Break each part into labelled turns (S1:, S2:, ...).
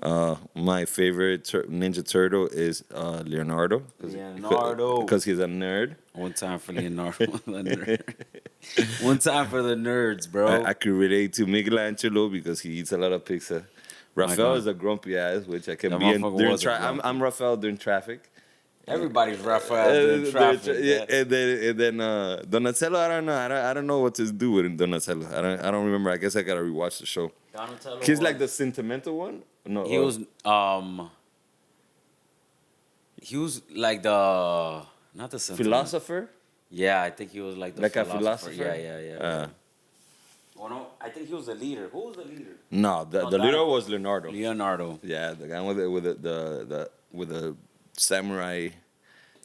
S1: My favorite Ninja Turtle is Leonardo.
S2: Leonardo.
S1: Because he's a nerd.
S2: One time for Leonardo, the nerd. One time for the nerds, bro.
S1: I could relate to Michelangelo because he eats a lot of pizza. Rafael is a grumpy ass, which I can
S2: That
S1: be in
S2: motherfucker
S1: during
S2: was a
S1: traffic.
S2: grumpy.
S1: I'm Rafael during traffic.
S2: Everybody's Raphael during traffic.
S1: Yeah, and then Donatello. I don't know. I don't know what to do with Donatello. I don't remember. I guess I gotta rewatch the show.
S2: Donatello
S1: He's like the sentimental one. No,
S2: he was like the not the sentiment.
S1: philosopher.
S2: Yeah, I think he was like the
S1: Like a
S2: philosopher.
S1: philosopher?
S2: Yeah. Oh no, I think he was the leader. Who was the leader?
S1: No, the leader was Leonardo.
S2: Leonardo.
S1: Yeah, the guy with the samurai,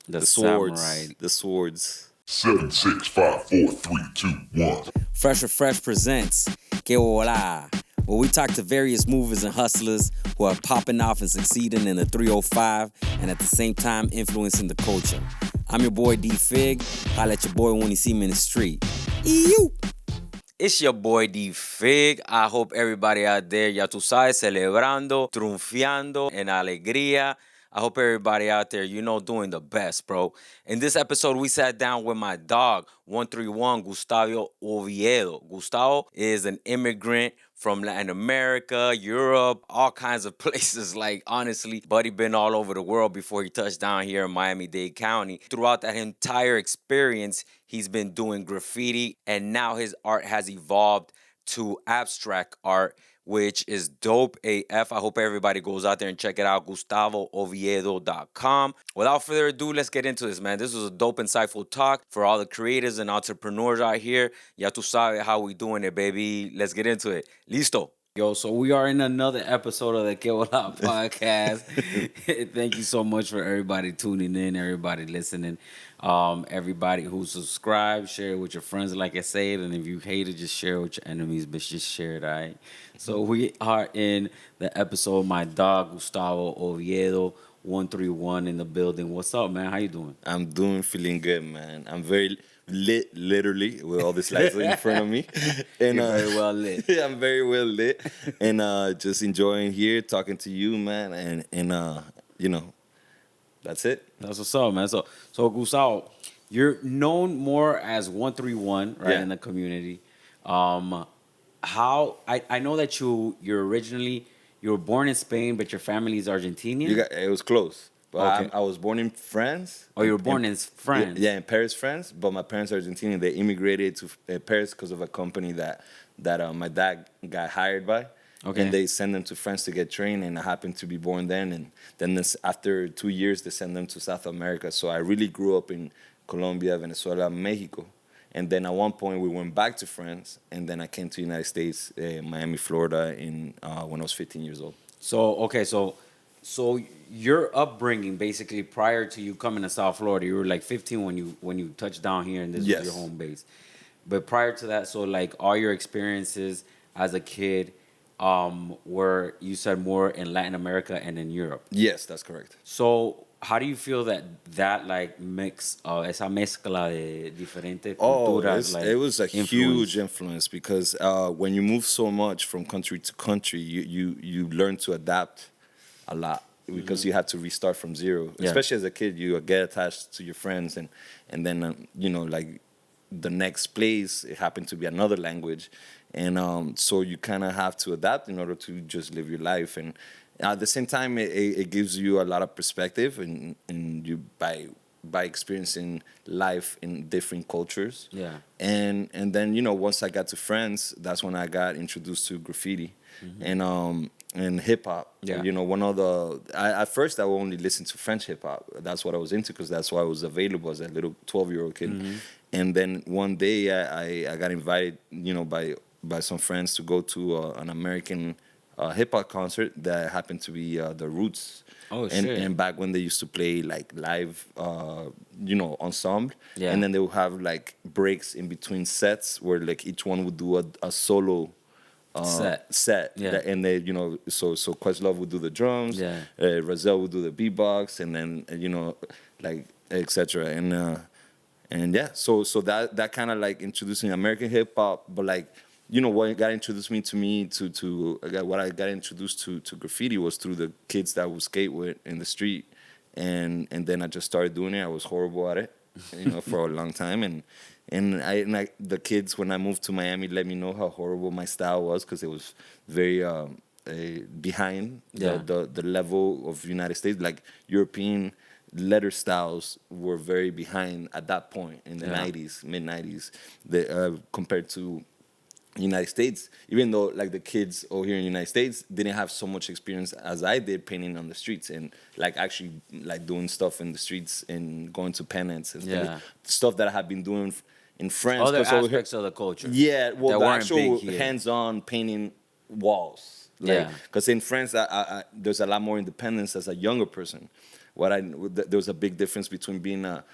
S2: The
S1: swords,
S2: samurai.
S1: the swords.
S3: 7, 6, 5, 4, 3, 2, 1.
S4: Fresh presents Que Hola, where we talk to various movers and hustlers who are popping off and succeeding in the 305 and at the same time influencing the culture. I'm your boy D Fig. Holla at your boy when you see me in the street. Ew!
S2: It's your boy D Fig. I hope everybody out there, ya tú sabes, celebrando, triunfando, en alegría. I hope everybody out there, doing the best, bro. In this episode, we sat down with my dog, 131 Gustavo Oviedo. Gustavo is an immigrant from Latin America, Europe, all kinds of places. Like, honestly, buddy been all over the world before he touched down here in Miami-Dade County. Throughout that entire experience, he's been doing graffiti, and now his art has evolved to abstract art, which is dope AF. I hope everybody goes out there and check it out, GustavoOviedo.com. Without further ado, let's get into this, man. This was a dope, insightful talk for all the creators and entrepreneurs out here. Ya tú sabes how we doing it, baby. Let's get into it. Listo. Yo, so we are in another episode of the Que Bola Podcast. Thank you so much for everybody tuning in, everybody listening, everybody who subscribed, share it with your friends, like I said, and if you hate it, just share it with your enemies, bitch, just share it, all right? So we are in the episode, my dog, Gustavo Oviedo, 131 in the building. What's up, man? How you doing?
S1: I'm feeling good, man. I'm very lit, literally, with all these lights in front of me. And
S2: You're very well lit.
S1: Yeah, I'm very well lit, and just enjoying here, talking to you, man, and that's it.
S2: That's what's up, man. So Gustavo, you're known more as 131, right,
S1: Yeah.
S2: in the community. How I know that you were born in Spain, but your family is Argentinian.
S1: It was close. But
S2: Okay.
S1: I was born in France.
S2: Oh, you were born in France.
S1: Yeah, in Paris, France. But my parents are Argentinian. They immigrated to Paris because of a company that my dad got hired by.
S2: Okay.
S1: And they send them to France to get trained, and I happened to be born then. And then after 2 years, they send them to South America. So I really grew up in Colombia, Venezuela, Mexico. And then at one point, we went back to France, and then I came to the United States, Miami, Florida, when I was 15 years old.
S2: So your upbringing, basically, prior to you coming to South Florida, you were like 15 when you touched down here, and this
S1: Yes.
S2: was your home base. But prior to that, so like all your experiences as a kid, were, you said, more in Latin America and in Europe.
S1: Yes, that's correct.
S2: So how do you feel that like mix, esa mezcla de diferentes
S1: Oh,
S2: culturas, like
S1: it was a
S2: influence?
S1: huge influence because when you move so much from country to country, you learn to adapt a lot because you have to restart from zero.
S2: Yeah.
S1: Especially as a kid, you get attached to your friends, and then like the next place, it happened to be another language, and so you kind of have to adapt in order to just live your life. And at the same time, it gives you a lot of perspective, and you by experiencing life in different cultures.
S2: Yeah.
S1: And then once I got to France, that's when I got introduced to graffiti and hip hop.
S2: Yeah.
S1: One of the at first I would only listen to French hip hop. That's what I was into because that's why I was available as a little 12-year-old kid. And then one day I got invited, by some friends to go to an American hip hop concert that happened to be the Roots.
S2: Oh,
S1: and,
S2: shit.
S1: And back when they used to play like live, ensemble.
S2: Yeah.
S1: And then they would have like breaks in between sets where like each one would do a solo set.
S2: Yeah.
S1: And they, so Questlove would do the drums.
S2: Yeah.
S1: Razel would do the beatbox, and then, like, etc. And yeah, so that kind of like introducing American hip hop, but like what got introduced what I got introduced to graffiti was through the kids that I would skate with in the street, and then I just started doing it. I was horrible at it, for a long time, and the kids, when I moved to Miami, let me know how horrible my style was, because it was very behind the level of United States. Like European letter styles were very behind at that point in the 90s, mid 90s, compared to United States, even though like the kids over here in the United States didn't have so much experience as I did painting on the streets, and like actually like doing stuff in the streets and going to pennants and stuff that I had been doing in France.
S2: Other aspects of the culture.
S1: Yeah, well, the actual
S2: big here.
S1: hands-on painting walls. Because in France, there's a lot more independence as a younger person. There was a big difference between being a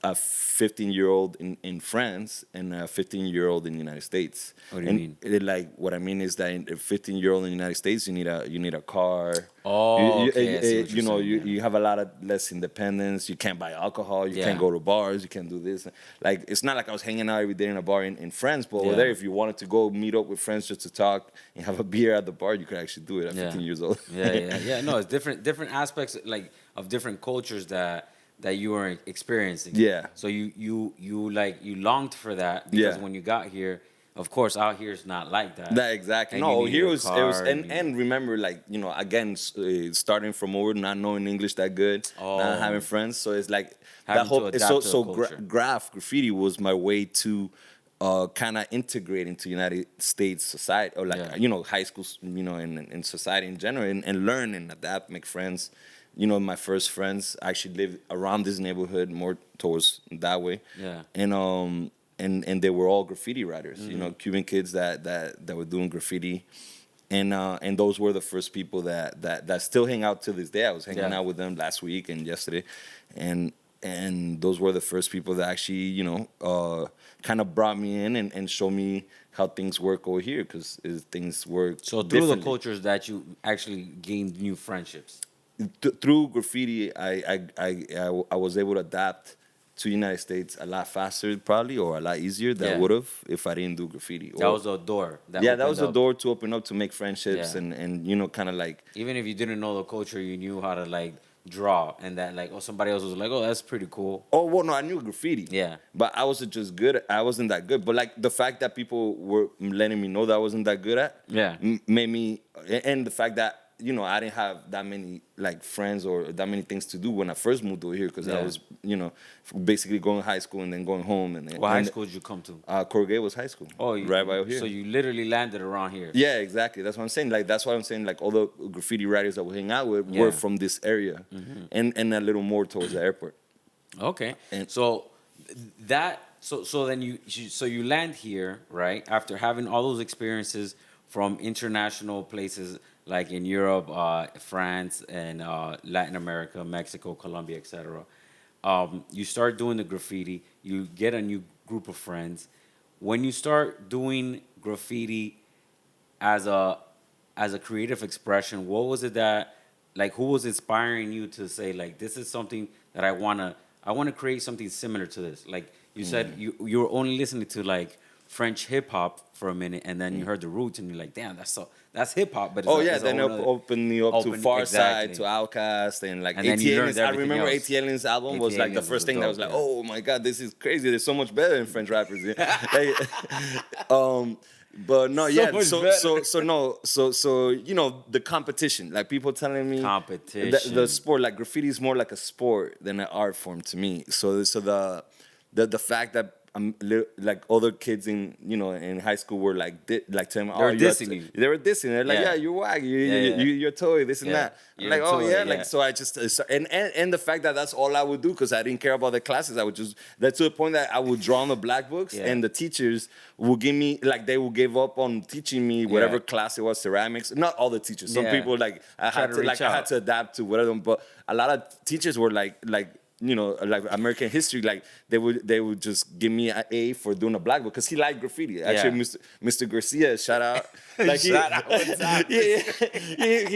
S1: 15-year-old in France and a 15-year-old in the United States.
S2: What do you mean?
S1: What I mean is that a 15-year-old in the United States, you need a car.
S2: Oh, okay.
S1: You have a lot of less independence. You can't buy alcohol. You can't go to bars. You can't do this. Like, it's not like I was hanging out every day in a bar in France, but over there, if you wanted to go meet up with friends just to talk and have a beer at the bar, you could actually do it at 15 years old.
S2: No, it's different aspects like of different cultures that you were experiencing.
S1: Yeah.
S2: So you longed for that because when you got here, of course, out here it's not like that.
S1: That exactly.
S2: And
S1: no, here it was, and remember, like, again, starting from over, not knowing English that good, not having friends, so it's like
S2: Having
S1: that whole.
S2: to adapt to the culture.
S1: Graffiti was my way to kind of integrate into United States society, or like high school, and society in general, and learn and adapt, make friends. My first friends actually lived around this neighborhood, more towards that way.
S2: Yeah.
S1: And they were all graffiti writers, Cuban kids that were doing graffiti, and those were the first people that still hang out to this day. I was hanging out with them last week and yesterday, and those were the first people that actually kind of brought me in and showed me how things work over here, because things work.
S2: So through the cultures that you actually gained new friendships.
S1: Through graffiti, I was able to adapt to the United States a lot faster, probably, or a lot easier than I would have if I didn't do graffiti.
S2: That was a door.
S1: That was a door to open up, to make friendships, and kind of like.
S2: Even if you didn't know the culture, you knew how to like draw, and that like somebody else was like, oh, that's pretty cool.
S1: Oh well, no, I knew graffiti.
S2: Yeah,
S1: but I wasn't just good. I wasn't that good. But like the fact that people were letting me know that I wasn't that good at, made me, and the fact that. I didn't have that many like friends or that many things to do when I first moved over here, because I was, basically going to high school and then going home.
S2: What high school did you come to?
S1: Corrugated High School.
S2: Oh,
S1: right by over here.
S2: So you literally landed around here.
S1: Yeah, exactly. That's what I'm saying. Like that's why I'm saying like all the graffiti writers that we hang out with were from this area, and a little more towards the airport.
S2: Okay. And so then you land here, right, after having all those experiences from international places. Like in Europe, France, and Latin America, Mexico, Colombia, etc. You start doing the graffiti. You get a new group of friends. When you start doing graffiti as a creative expression, what was it that, like, who was inspiring you to say, like, this is something that I wanna create something similar to this? Like you said, you were only listening to like French hip hop for a minute, and then you heard the roots, and you're like, damn, that's hip hop. But
S1: then it opened me up to Far Side, to Outkast, and like ATLiens. I remember ATLiens album was like the first thing that was like, oh my god, this is crazy. There's so much better than French rappers. But no, so the competition, like people telling me the sport, like graffiti is more like a sport than an art form to me. So the fact that like other kids in high school were like telling me,
S2: they were dissing you.
S1: They were dissing. They're like, you're whack, you're a toy, this and that. I'm like, oh yeah, like so I just and the fact that that's all I would do, because I didn't care about the classes. I would just to the point that I would draw on the black books, and the teachers would give me they would give up on teaching me whatever class it was, ceramics. Not all the teachers. Some people I had to adapt to whatever, but a lot of teachers were like American history, like they would just give me an A for doing a black book, because he liked graffiti. Actually, Mr. Garcia, shout out. Like he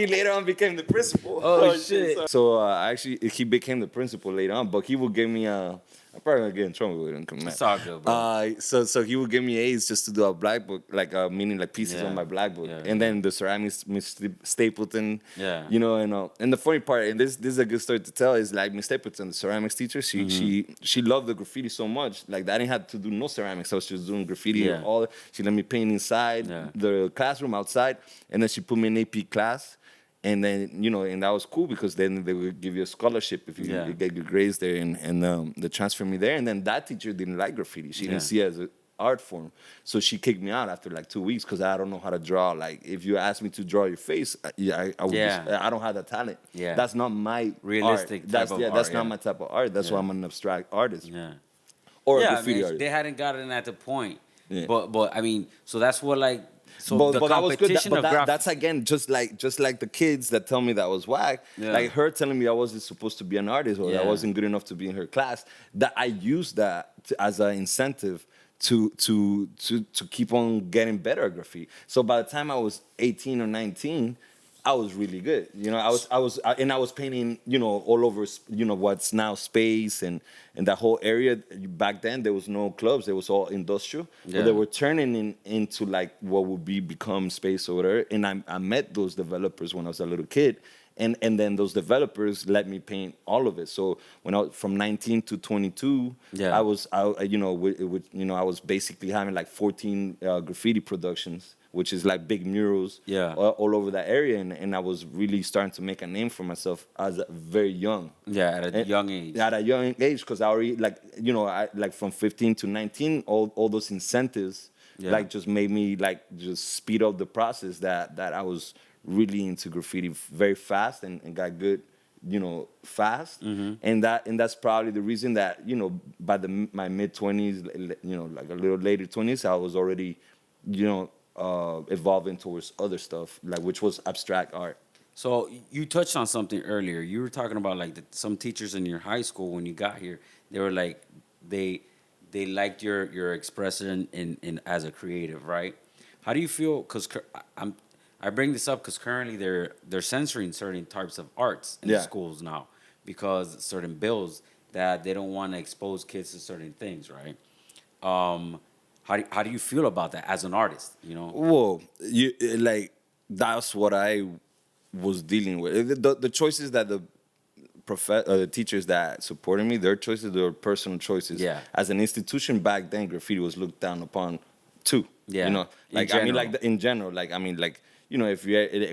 S1: later on became the principal.
S2: Oh shit!
S1: So actually, he became the principal later on, but he would give me a I'm probably gonna get in trouble with him. Come on.
S2: It's all good, bro.
S1: So he would give me A's just to do a black book, like meaning like pieces
S2: Yeah.
S1: on my black book,
S2: Yeah,
S1: and then the ceramics, Miss Stapleton.
S2: Yeah.
S1: You know, and the funny part, and this is a good story to tell, is like Miss Stapleton, the ceramics teacher. She loved the graffiti so much, like that I didn't have to do no ceramics. I was just doing graffiti.
S2: Yeah.
S1: All she let me paint inside the classroom, outside, and then she put me in AP class. And then, you know, and that was cool because then they would give you a scholarship if you get good grades there, and they transferred me there. And then that teacher didn't like graffiti. She didn't see it as an art form. So she kicked me out after like 2 weeks because I don't know how to draw. Like, if you ask me to draw your face, I would I don't have that talent.
S2: Yeah.
S1: That's not my
S2: realistic
S1: art.
S2: type of art.
S1: That's not my type of art. That's why I'm an abstract artist.
S2: Yeah.
S1: Or a
S2: Yeah, I
S1: graffiti
S2: mean,
S1: artist.
S2: they hadn't gotten at the point.
S1: Yeah.
S2: But I mean, so that's what like. So
S1: but
S2: the
S1: that was good.
S2: competition of graffiti.
S1: That's again just like the kids that tell me that was whack.
S2: Yeah.
S1: Like her telling me I wasn't supposed to be an artist or that I wasn't good enough to be in her class. That I used that as an incentive to keep on getting better at graffiti. So by the time I was 18 or 19, I was really good. You know, I was painting, you know, all over, you know, what's now Space and that whole area. Back then there was no clubs, it was all industrial. But they were turning into like what would become Space over there. And I met those developers when I was a little kid. And then those developers let me paint all of it. So when I was from 19 to 22, I was basically having like 14 graffiti productions, which is like big murals all over that area. And I was really starting to make a name for myself as very young.
S2: Yeah, at a young age.
S1: At a young age, because I already, like, you know, like from 15 to 19, all those incentives, like, just made me, like, just speed up the process that I was really into graffiti very fast and got good, you know, fast. And that's probably the reason that, you know, by my mid-20s, you know, like a little later 20s, I was already, you know, evolving towards other stuff, like, which was abstract art.
S2: So you touched on something earlier. You were talking about like some teachers in your high school when you got here. They were like they liked your expression in as a creative, right? How do you feel? Because I bring this up because currently they're censoring certain types of arts in the schools now because certain bills that they don't want to expose kids to certain things, right? How do you feel about that as an artist? You know.
S1: Well, that's what I was dealing with. The choices that the teachers that supported me, their choices, their personal choices.
S2: Yeah.
S1: As an institution back then, graffiti was looked down upon too.
S2: Yeah.
S1: You know, like, I mean, like, in general, like, I mean, like, you know, if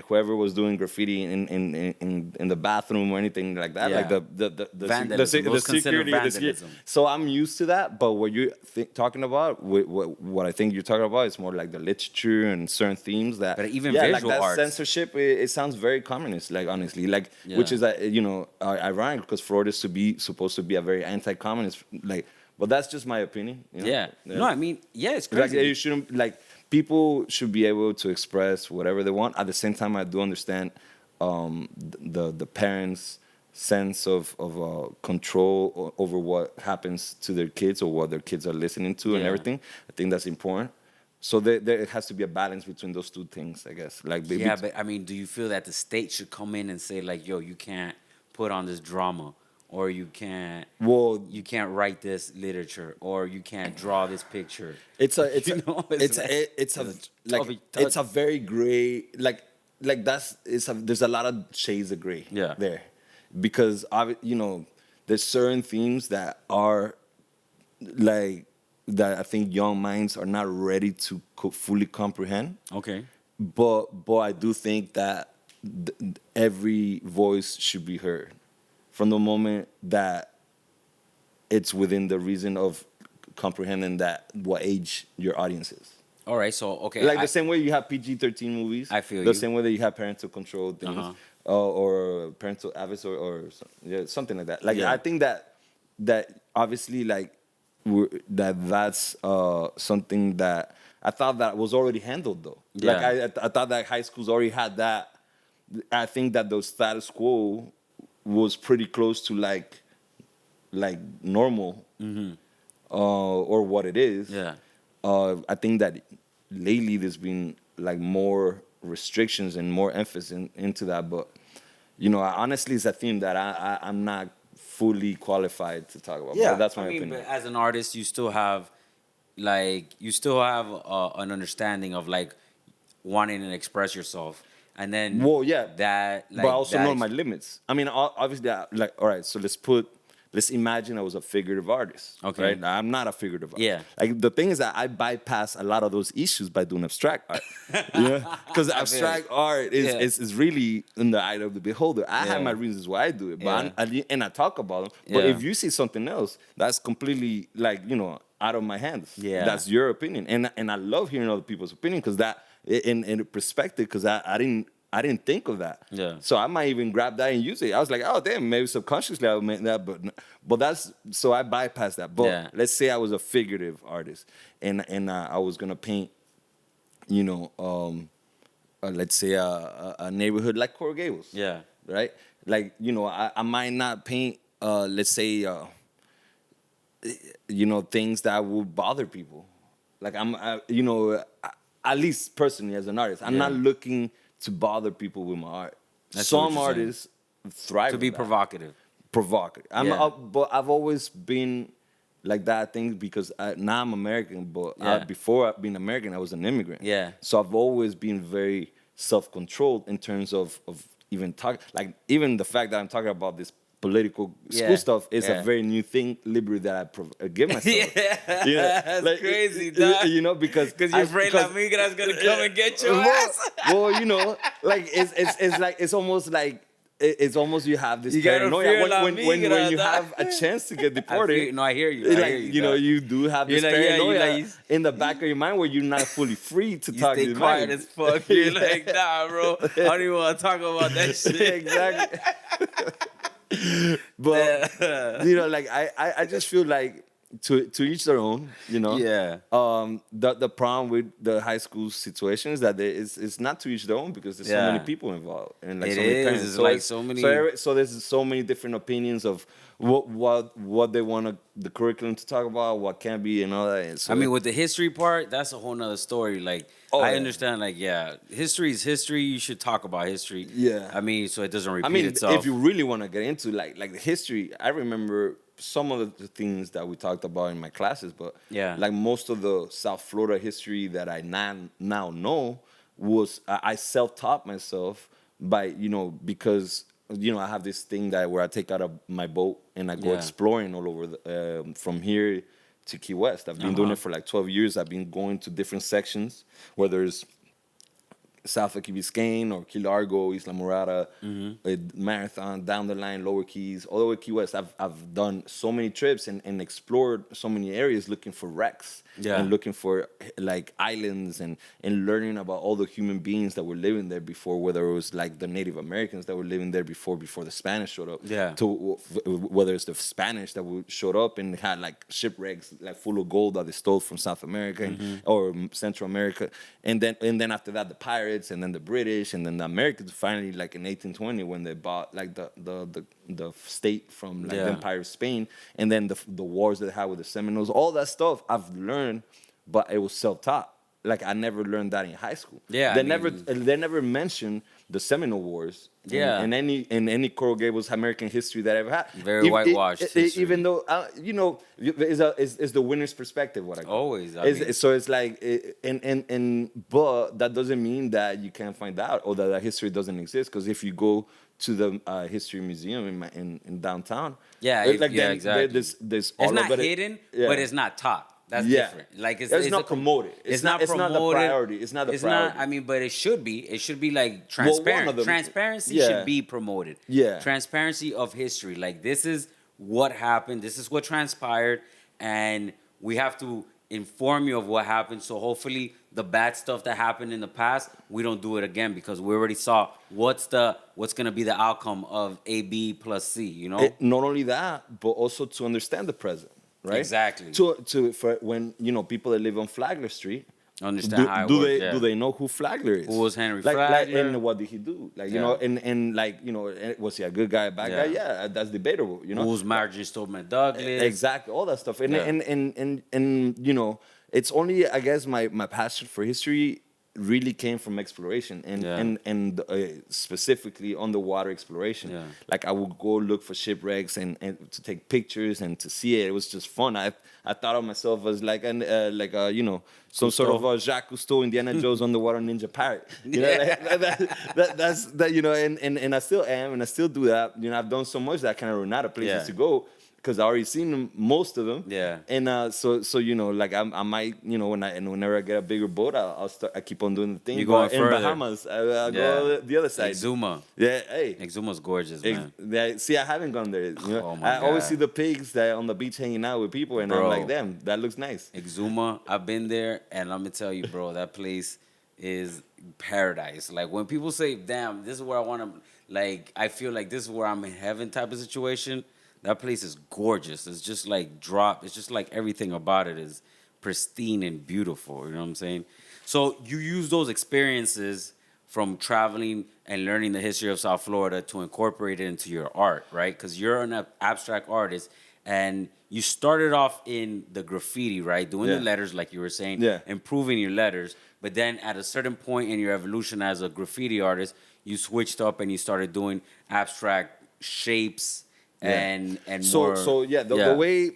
S1: whoever was doing graffiti in the bathroom or anything like that, like the security. So I'm used to that. But what you're talking about, what I think you're talking about, is more like the literature and certain themes that.
S2: But even visual
S1: like that
S2: arts.
S1: censorship, it sounds very communist. Like, honestly, like, which is you know, ironic because Florida is supposed to be a very anti-communist, like. But that's just my opinion. You know?
S2: Yeah. No, I mean, it's crazy.
S1: Like, you shouldn't, like, people should be able to express whatever they want. At the same time, I do understand the parents' sense of control over what happens to their kids or what their kids are listening to and everything. I think that's important. So there has to be a balance between those two things, I guess. Like,
S2: but I mean, do you feel that the state should come in and say like, yo, you can't put on this drama? Or you can't write this literature, or you can't draw this picture.
S1: It's a very gray, there's a lot of shades of gray there, because you know, there's certain themes that are like that I think young minds are not ready to fully comprehend.
S2: Okay,
S1: but I do think that every voice should be heard. From the moment that it's within the reason of comprehending that what age your audience is.
S2: All right, so okay,
S1: like the same way you have PG-13 movies.
S2: I feel
S1: the same way that you have parental control things, or parental advice, or something like that. Like, I think that obviously, like, that's something that I thought that was already handled though.
S2: Yeah.
S1: Like I thought that high schools already had that. I think that the status quo was pretty close to like normal, or what it is.
S2: Yeah.
S1: I think that lately there's been like more restrictions and more emphasis into that. But, you know, honestly, it's a theme that I'm not fully qualified to talk about.
S4: Yeah,
S1: But that's my
S4: I mean,
S1: opinion.
S4: but as an artist, you still have an understanding of like wanting to express yourself, and then
S1: Well, yeah,
S4: that
S1: but I also
S4: that
S1: know my limits. I mean, obviously, like, all right, so let's imagine I was a figurative artist.
S4: Okay.
S1: Right? I'm not a figurative artist.
S4: Yeah.
S1: Like, the thing is that I bypass a lot of those issues by doing abstract art. Yeah. Because abstract art is really in the eye of the beholder. I have
S4: Yeah.
S1: my reasons why I do it, but
S4: Yeah.
S1: and I talk about them. But
S4: Yeah.
S1: if you see something else, that's completely, like, out of my hands.
S4: Yeah.
S1: That's your opinion. And I love hearing other people's opinion, because that, in perspective, because I didn't think of that.
S4: Yeah.
S1: So I might even grab that and use it. I was like, oh damn, maybe subconsciously I would make that, but that's, so I bypassed that. But
S4: Yeah.
S1: let's say I was a figurative artist, and I was gonna paint, let's say a neighborhood like Coral Gables.
S4: Yeah.
S1: Right. Like, I might not paint, let's say, things that would bother people. Like, at least personally as an artist, I'm not looking to bother people with my art.
S4: That's
S1: Some
S4: what you're saying.
S1: artists thrive
S4: to be
S1: on that.
S4: provocative.
S1: Provocative.
S4: Yeah.
S1: But I've always been like that, I think, because now I'm American, but
S4: Yeah.
S1: before being American, I was an immigrant.
S4: Yeah.
S1: So I've always been very self-controlled in terms of even talking. Like, even the fact that I'm talking about this political
S4: Yeah.
S1: school stuff is
S4: Yeah.
S1: a very new thing, liberty that I give myself.
S4: Yeah, that's crazy, dog.
S1: Because
S4: Because you're afraid La Migra's gonna come and get your ass.
S1: well, like, it's like, it's almost like, it's almost, you have this
S4: You gotta
S1: paranoia
S4: fear La
S1: when
S4: Migra,
S1: you
S4: dog.
S1: have a chance to get deported.
S4: I hear you.
S1: Like, you do have this
S4: You're like, yeah, you're
S1: paranoia
S4: like,
S1: in the back of your mind where you're not fully free to
S4: You
S1: talk
S4: stay
S1: your
S4: quiet
S1: mind.
S4: as fuck. You're like, nah, bro. I don't even want to talk about that shit.
S1: Exactly. But like, I just feel like, to each their own,
S4: Yeah.
S1: The problem with the high school situation is that it's not to each their own, because there's so
S4: Yeah.
S1: many people involved, and like
S4: It
S1: so many
S4: is.
S1: parents.
S4: It's
S1: So
S4: like
S1: it's-
S4: so many-
S1: So there's so many different opinions of what they want the curriculum to talk about, what can be, and all that. And so
S4: I mean, with the history part, that's a whole nother story. Like,
S1: Oh,
S4: I
S1: yeah.
S4: understand, like, history is history. You should talk about history.
S1: Yeah.
S4: I mean, so it doesn't repeat
S1: I mean,
S4: itself.
S1: if you really want to get into like the history, I remember some of the things that we talked about in my classes, but
S4: Yeah.
S1: like most of the South Florida history that I now know was I self-taught myself by, because I have this thing that where I take out of my boat and I go
S4: Yeah.
S1: exploring all over from here to Key West. I've been doing it for like 12 years. I've been going to different sections, whether it's South of Key Biscayne or Key Largo, Isla Morada, Marathon, down the line, Lower Keys, all the way to Key West. I've done so many trips and explored so many areas looking for wrecks and looking for like islands and learning about all the human beings that were living there before, whether it was like the Native Americans that were living there before the Spanish showed up, to whether it's the Spanish that showed up and had like shipwrecks like full of gold that they stole from South America or Central America, and then after that the pirates, and then the British, and then the Americans finally, like in 1820 when they bought like the state from like the Empire of Spain, and then the wars that they had with the Seminoles, all that stuff I've learned, but it was self-taught. Like, I never learned that in high school.
S4: Yeah,
S1: they never mentioned the Seminole Wars.
S4: Yeah.
S1: in any Coral Gables American history that I ever had.
S4: Very whitewashed history.
S1: Even though is the winner's perspective what I call.
S4: Always, I mean.
S1: So it's like, but that doesn't mean that you can't find out or that history doesn't exist. Because if you go to the history museum in downtown,
S4: exactly.
S1: There's
S4: It's
S1: all
S4: not
S1: of it.
S4: hidden,
S1: Yeah.
S4: but it's not taught. That's
S1: Yeah.
S4: different. Like,
S1: It's not promoted.
S4: It's not
S1: It's
S4: promoted.
S1: not the priority. It's not the priority.
S4: I mean, but it should be. It should be like
S1: Well, one
S4: transparent.
S1: of them-
S4: Transparency
S1: Yeah.
S4: should be promoted.
S1: Yeah.
S4: Transparency of history. Like, this is what happened. This is what transpired, and we have to inform you of what happened. So hopefully, the bad stuff that happened in the past, we don't do it again, because we already saw what's gonna be the outcome of AB plus C. You know.
S1: Not only that, but also to understand the present, right?
S4: Exactly.
S1: For when people that live on Flagler Street
S4: Understand how it works,
S1: do they know who Flagler is?
S4: Who was Henry
S1: Like,
S4: Flagler?
S1: and what did he do? Like, was he a good guy, a bad guy? Yeah, that's debatable.
S4: Who's Marjorie Stoneman Douglas?
S1: Exactly, all that stuff. And it's only, I guess, my passion for history really came from exploration and
S2: Yeah.
S1: specifically underwater exploration.
S2: Yeah.
S1: Like I would go look for shipwrecks and to take pictures and to see it. It was just fun. I thought of myself as like some sort of
S2: Cousteau.
S1: Jacques Cousteau, Indiana Jones underwater ninja pirate. You know,
S2: Yeah.
S1: that's that. You know, and I still am, and I still do that. You know, I've done so much that I kind of run out of places
S2: Yeah.
S1: to go because I already seen them, most of them.
S2: Yeah.
S1: And so you know, like I might, you know, whenever I get a bigger boat, I'll start. I keep on doing the thing.
S2: You
S1: But
S2: going
S1: in
S2: further.
S1: Bahamas, I'll go the other side.
S2: Exuma.
S1: Yeah, hey.
S2: Exuma's gorgeous, man.
S1: Yeah, see, I haven't gone there. You know?
S2: Oh, my
S1: I always
S2: God.
S1: see the pigs that on the beach hanging out with people, and
S2: Bro.
S1: I'm like, damn, that looks nice.
S2: Exuma, I've been there, and let me tell you, bro, that place is paradise. Like when people say, "Damn, this is where I want to," like I feel like this is where I'm in heaven type of situation. That place is gorgeous. It's just like It's just like everything about it is pristine and beautiful. You know what I'm saying? So you use those experiences from traveling and learning the history of South Florida to incorporate it into your art, right? Because you're an abstract artist, and you started off in the graffiti, right? Doing the
S1: Yeah.
S2: letters, like you were saying,
S1: Yeah.
S2: improving your letters. But then at a certain point in your evolution as a graffiti artist, you switched up and you started doing abstract shapes and more.
S1: So yeah, the way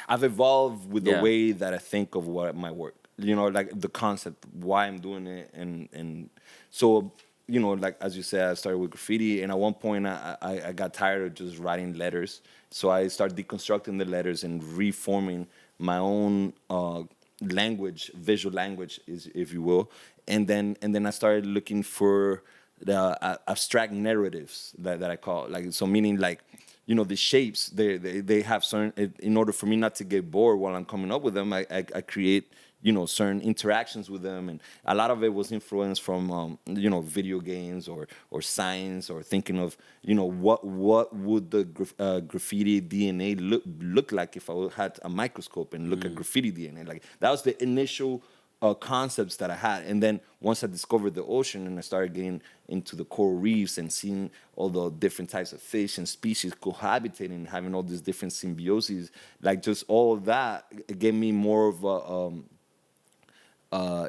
S1: I've evolved with the
S2: Yeah.
S1: way that I think of what my work. You know, like the concept, why I'm doing it, and so you know, like as you said, I started with graffiti, and at one point I got tired of just writing letters, so I started deconstructing the letters and reforming my own language, visual language, if you will, and then I started looking for the abstract narratives that I call, like, so meaning like, you know, the shapes they have certain, in order for me not to get bored while I'm coming up with them, I create, you know, certain interactions with them, and a lot of it was influenced from you know, video games or science, or thinking of, you know, what would the graffiti DNA look like if I had a microscope and look at graffiti DNA. Like that was the initial concepts that I had. And then once I discovered the ocean and I started getting into the coral reefs and seeing all the different types of fish and species cohabitating and having all these different symbioses, like just all of that, it gave me more of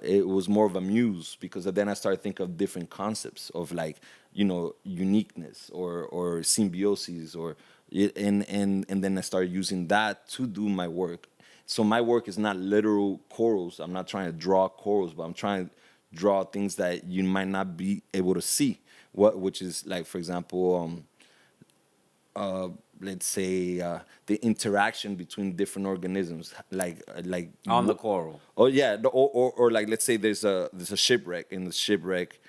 S1: it was more of a muse, because then I started thinking of different concepts of, like, you know, uniqueness or symbiosis, or and then I started using that to do my work. So my work is not literal corals. I'm not trying to draw corals, but I'm trying to draw things that you might not be able to see. Which is, like, for example, let's say the interaction between different organisms, like
S2: on the coral.
S1: Oh yeah, or like, let's say there's a shipwreck. In the shipwreck,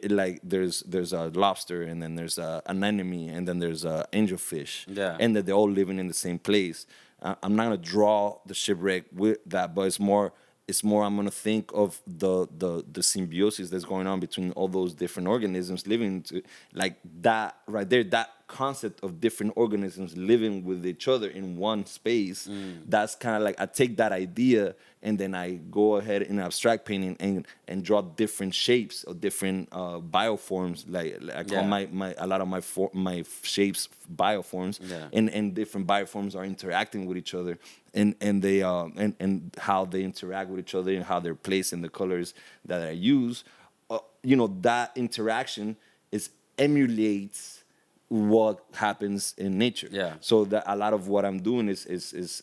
S1: like there's a lobster, and then there's an anemone, and then there's a angelfish,
S2: Yeah.
S1: and that they're all living in the same place. I'm not gonna draw the shipwreck with that, but it's more I'm gonna think of the symbiosis that's going on between all those different organisms living like that right there. That concept of different organisms living with each other in one space. That's kind of like, I take that idea and then I go ahead in abstract painting and draw different shapes or different bioforms. Like I call a lot of my shapes bioforms, and different bioforms are interacting with each other, and they and how they interact with each other and how they're placed in the colors that I use. You know, that interaction emulates what happens in nature.
S2: Yeah.
S1: So that a lot of what I'm doing is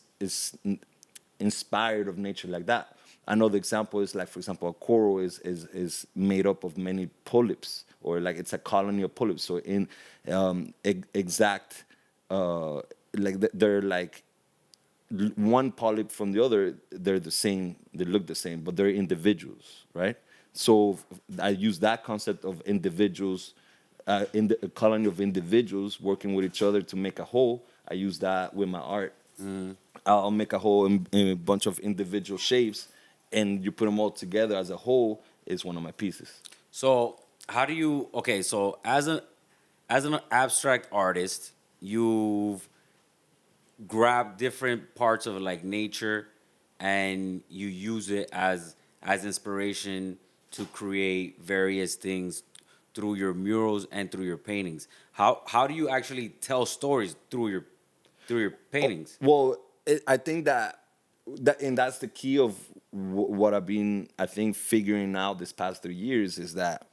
S1: inspired of nature like that. Another example is, like, for example, a coral is made up of many polyps, or like it's a colony of polyps. So in exact like they're like one polyp from the other, they're the same, they look the same, but they're individuals, right? So I use that concept of individuals, in a colony of individuals working with each other to make a whole. I use that with my art. I'll make a whole in a bunch of individual shapes, and you put them all together as a whole is one of my pieces.
S2: So how do you? Okay, so as an abstract artist, you've grabbed different parts of, like, nature, and you use it as inspiration to create various things through your murals and through your paintings. How do you actually tell stories through your paintings?
S1: Well, I think that and that's the key of what I've been, I think, figuring out this past 3 years is that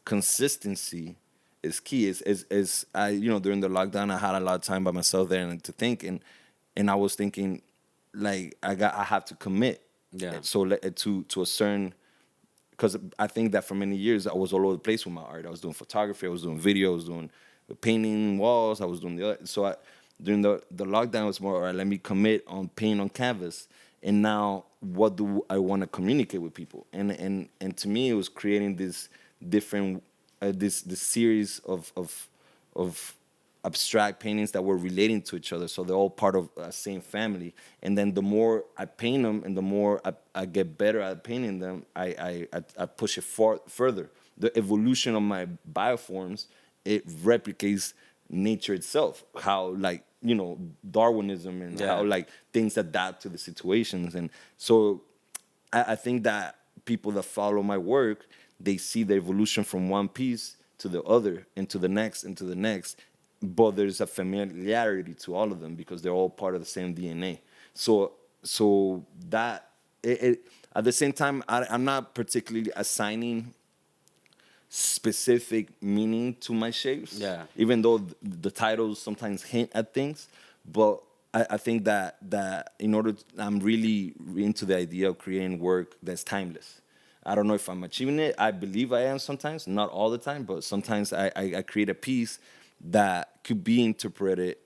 S1: consistency is key. Is I, during the lockdown, I had a lot of time by myself there and to think, and I was thinking, like, I have to commit.
S2: Yeah.
S1: So to a certain, because I think that for many years I was all over the place with my art. I was doing photography, I was doing video, I was doing painting walls, I was doing the other. So during the lockdown, it was more, all right, let me commit on paint on canvas. And now, what do I want to communicate with people? And to me, it was creating this different, this series of abstract paintings that were relating to each other, so they're all part of a same family. And then the more I paint them, and the more I get better at painting them, I push it further. The evolution of my bioforms, it replicates nature itself. How, like, Darwinism, and how, like, things adapt to the situations. And so I think that people that follow my work, they see the evolution from one piece to the other, and to the next, and to the next. But there's a familiarity to all of them because they're all part of the same DNA. So that at the same time, I'm not particularly assigning specific meaning to my shapes.
S2: Yeah.
S1: Even though the titles sometimes hint at things, but I think that in order I'm really into the idea of creating work that's timeless. I don't know if I'm achieving it. I believe I am sometimes, not all the time, but sometimes I create a piece that could be interpreted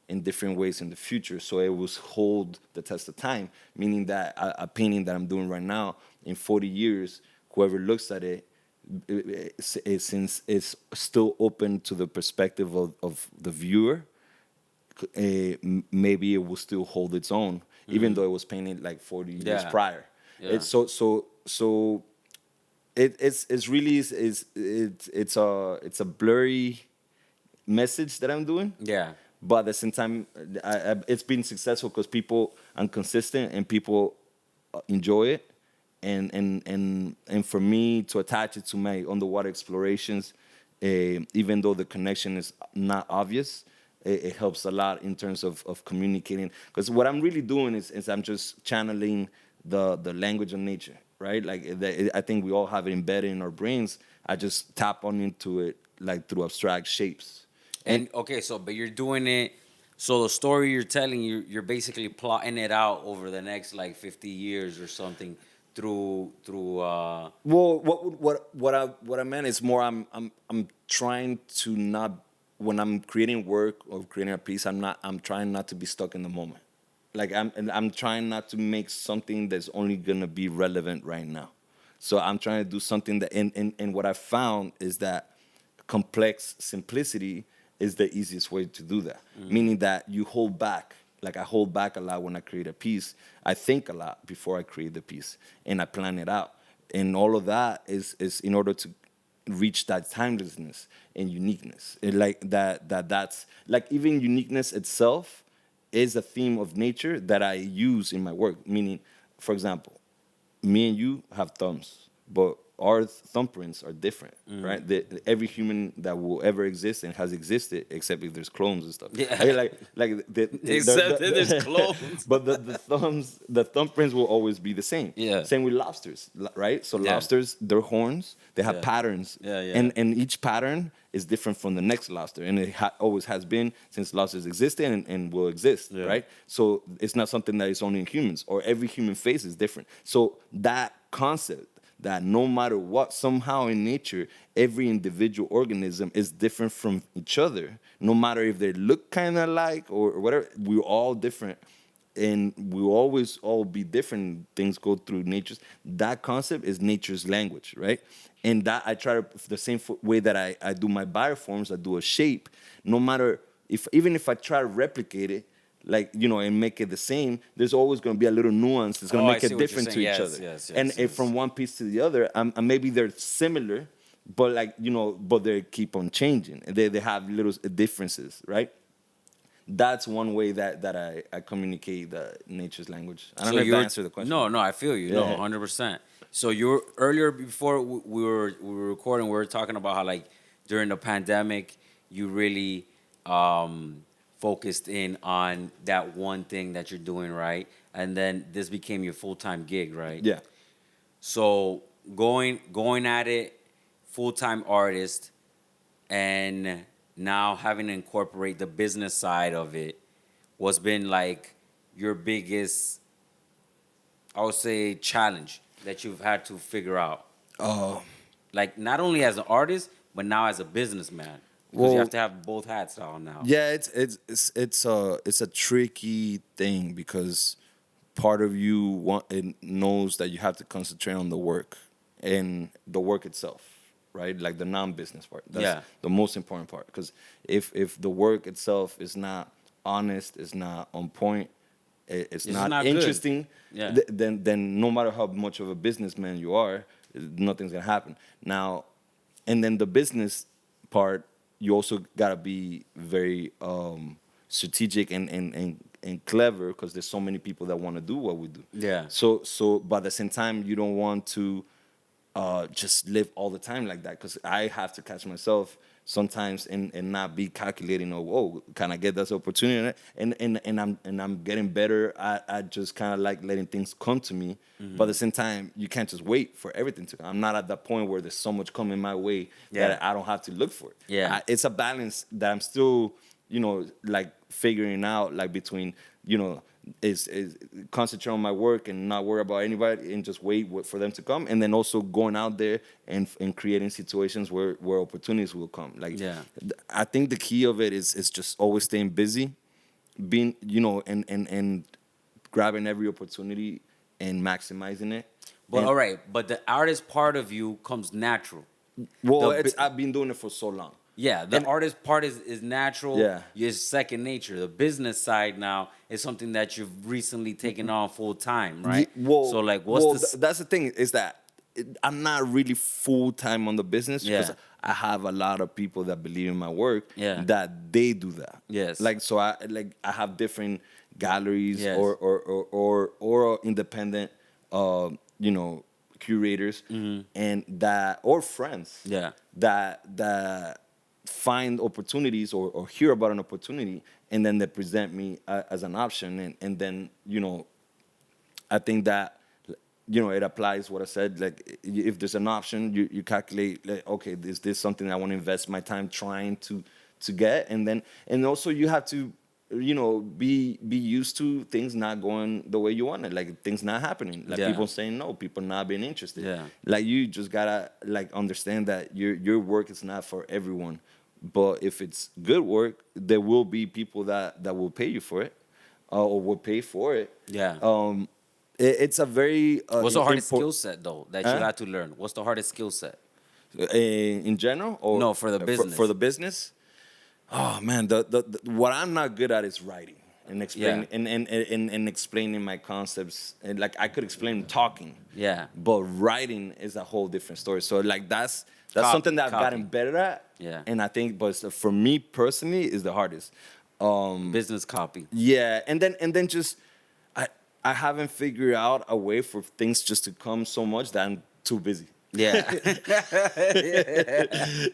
S1: in different ways in the future, so it will hold the test of time. Meaning that a painting that I'm doing right now, in 40 years, whoever looks at it, since it's still open to the perspective of the viewer, maybe it will still hold its own, even though it was painted like 40 years prior.
S2: Yeah.
S1: It's so it's really it's a blurry message that I'm doing.
S2: Yeah.
S1: But at the same time, it's been successful because people are consistent and people enjoy it. And for me to attach it to my underwater explorations, even though the connection is not obvious, it helps a lot in terms of communicating. Because what I'm really doing is I'm just channeling the language of nature, right? Like, I think we all have it embedded in our brains. I just tap on into it, like, through abstract shapes.
S2: And okay, but you're doing it. So the story you're telling, you're basically plotting it out over the next like 50 years or something through.
S1: Well, what I meant is more, I'm trying to not, when I'm creating work or creating a piece, I'm trying not to be stuck in the moment. Like, I'm trying not to make something that's only gonna be relevant right now. So I'm trying to do something that, and what I found is that complex simplicity is the easiest way to do that. Meaning that you hold back. Like, I hold back a lot when I create a piece. I think a lot before I create the piece, and I plan it out. And all of that is in order to reach that timelessness and uniqueness. That's like, even uniqueness itself is a theme of nature that I use in my work. Meaning, for example, me and you have thumbs, but our thumbprints are different, right? Every human that will ever exist and has existed, except if there's clones and stuff.
S2: Yeah.
S1: Except
S2: there's clones.
S1: But the thumbprints will always be the same.
S2: Yeah.
S1: Same with lobsters, right? So lobsters, their horns, they have patterns.
S2: Yeah.
S1: And each pattern is different from the next lobster, and it always has been since lobsters existed and will exist, right? So it's not something that is only in humans, or every human face is different. So that concept, that no matter what, somehow in nature, every individual organism is different from each other. No matter if they look kind of alike or whatever, we're all different. And we'll always all be different. Things go through nature's. That concept is nature's language, right? And that I try to, the same way that I do my bioforms, I do a shape. No matter, even if I try to replicate it, like, and make it the same, there's always going to be a little nuance that's going to make it different to each other. And if from one piece to the other, maybe they're similar, but but they keep on changing. They have little differences, right? That's one way that I communicate the nature's language. I don't know if that answered the question.
S2: No, I feel you. No, 100%. So you were earlier, before we were recording, we were talking about how, like, during the pandemic, you really
S4: focused in on that one thing that you're doing, right? And then this became your full-time gig, right?
S1: Yeah.
S4: So going at it, full-time artist, and now having to incorporate the business side of it, what's been like your biggest, I would say, challenge that you've had to figure out? Like not only as an artist, but now as a businessman, because you
S1: Well,
S4: have to have both hats on now.
S1: yeah, it's a tricky thing because part of you it knows that you have to concentrate on the work and the work itself, right? Like the non-business part. That's
S4: Yeah.
S1: the most important part. Because if the work itself is not honest, is not on point, it's
S4: It's
S1: not
S4: not good.
S1: interesting,
S4: Yeah.
S1: then no matter how much of a businessman you are, nothing's gonna happen. Now, and then the business part, you also gotta be very strategic and clever because there's so many people that want to do what we do.
S4: Yeah.
S1: So but at the same time, you don't want to just live all the time like that because I have to catch myself sometimes and not be calculating. Oh, can I get this opportunity? And I'm getting better at just kind of like letting things come to me. But at the same time, you can't just wait for everything to come. I'm not at that point where there's so much coming my way that I don't have to look for it.
S4: Yeah.
S1: It's a balance that I'm still, like figuring out, like between, is concentrate on my work and not worry about anybody and just wait for them to come, and then also going out there and creating situations where opportunities will come. Like,
S4: Yeah.
S1: I think the key of it is just always staying busy, being, and grabbing every opportunity and maximizing it.
S4: But
S1: And-
S4: all right, but the artist part of you comes natural.
S1: well,
S4: the
S1: I've been doing it for so long.
S4: Yeah, the
S1: And-
S4: artist part is natural.
S1: Yeah.
S4: It's second nature. The business side now is something that you've recently taken on full time, right? So like, what's the
S1: that's the thing is that I'm not really full time on the business because
S4: Yeah.
S1: I have a lot of people that believe in my work.
S4: Yeah.
S1: That they do that.
S4: Yes.
S1: Like, so I have different galleries
S4: Yes.
S1: or independent curators and that, or friends.
S4: Mm-hmm. Yeah.
S1: That find opportunities or hear about an opportunity and then they present me as an option, and then I think that it applies what I said. Like, if there's an option, you calculate, like, okay, is this something I want to invest my time trying to get, and also you have to be used to things not going the way you want it, like things not happening, like
S4: Yeah.
S1: people saying no, people not being interested.
S4: Yeah.
S1: Like, you just gotta like understand that your work is not for everyone, but if it's good work, there will be people that will pay you for it, or will pay for it.
S4: Yeah.
S1: It's a very
S4: what's the hardest
S1: import-
S4: skill set though that you
S1: Huh?
S4: had to learn? What's the hardest skill set?
S1: in general, or
S4: No, for the business.
S1: for the business. Oh man, the what I'm not good at is writing and explaining and explaining my concepts. And like, I could explain talking,
S4: Yeah.
S1: but writing is a whole different story. So like, that's something that I've gotten better at.
S4: Yeah.
S1: And I think, but for me personally, is the hardest.
S4: Business copy.
S1: Yeah, and then just I haven't figured out a way for things just to come so much that I'm too busy.
S4: Yeah.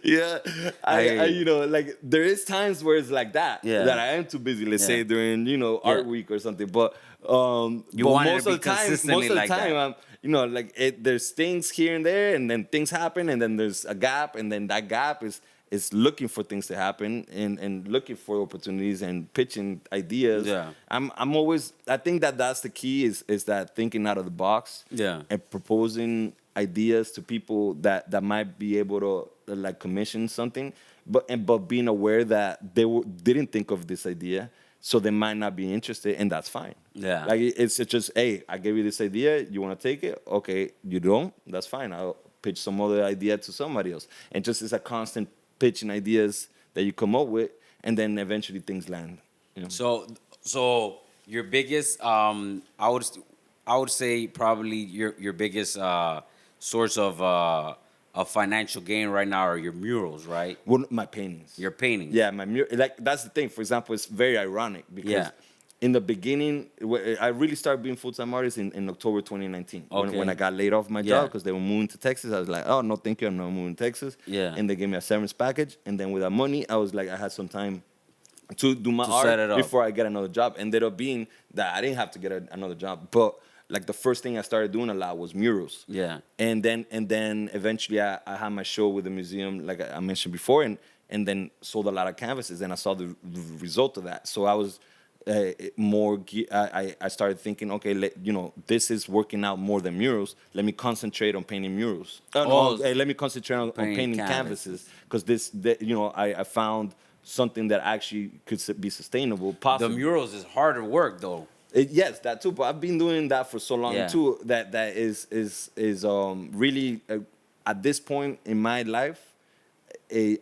S1: Yeah,
S4: I hear you.
S1: like, there is times where it's like that,
S4: Yeah.
S1: that I am too busy. Let's
S4: Yeah.
S1: say during art week or something. But
S4: You
S1: but
S4: want it
S1: most
S4: to
S1: of
S4: be
S1: the time,
S4: consistently like that.
S1: I'm like, there's things here and there, and then things happen, and then there's a gap, and then that gap is looking for things to happen and looking for opportunities and pitching ideas.
S4: Yeah.
S1: I'm always, I think that's the key is that thinking out of the box.
S4: Yeah.
S1: And proposing ideas to people that might be able to like commission something, but being aware that they didn't think of this idea, so they might not be interested, and that's fine.
S4: Yeah.
S1: Like, it's just, hey, I gave you this idea, you want to take it? Okay, you don't? That's fine. I'll pitch some other idea to somebody else. And just, it's a constant pitching ideas that you come up with, and then eventually things land.
S4: So your biggest, I would say probably your biggest source of financial gain right now are your murals, right?
S1: Well, my paintings.
S4: Your paintings.
S1: Yeah, like, that's the thing. For example, it's very ironic because
S4: Yeah.
S1: in the beginning, I really started being full-time artist in October 2019
S4: Okay.
S1: when I got laid off my
S4: Yeah.
S1: job because they were moving to Texas. I was like, oh, no, thank you, I'm not moving to Texas.
S4: Yeah.
S1: And they gave me a severance package. And then with that money, I was like, I had some time to do my
S2: To set it
S1: art
S2: up.
S1: before I get another job. Ended up being that I didn't have to get another job, but like the first thing I started doing a lot was murals.
S2: Yeah.
S1: And then eventually I had my show with the museum, like I mentioned before, and then sold a lot of canvases, and I saw the result of that. So I was I started thinking, okay, this is working out more than murals. Let me concentrate on painting murals. Let me concentrate on painting canvases, because I found something that actually could be sustainable,
S2: The
S1: possible.
S2: murals is harder work though.
S1: Yes, that too. But I've been doing that for so long
S2: Yeah.
S1: too. That is really at this point in my life,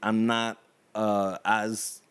S1: I'm not as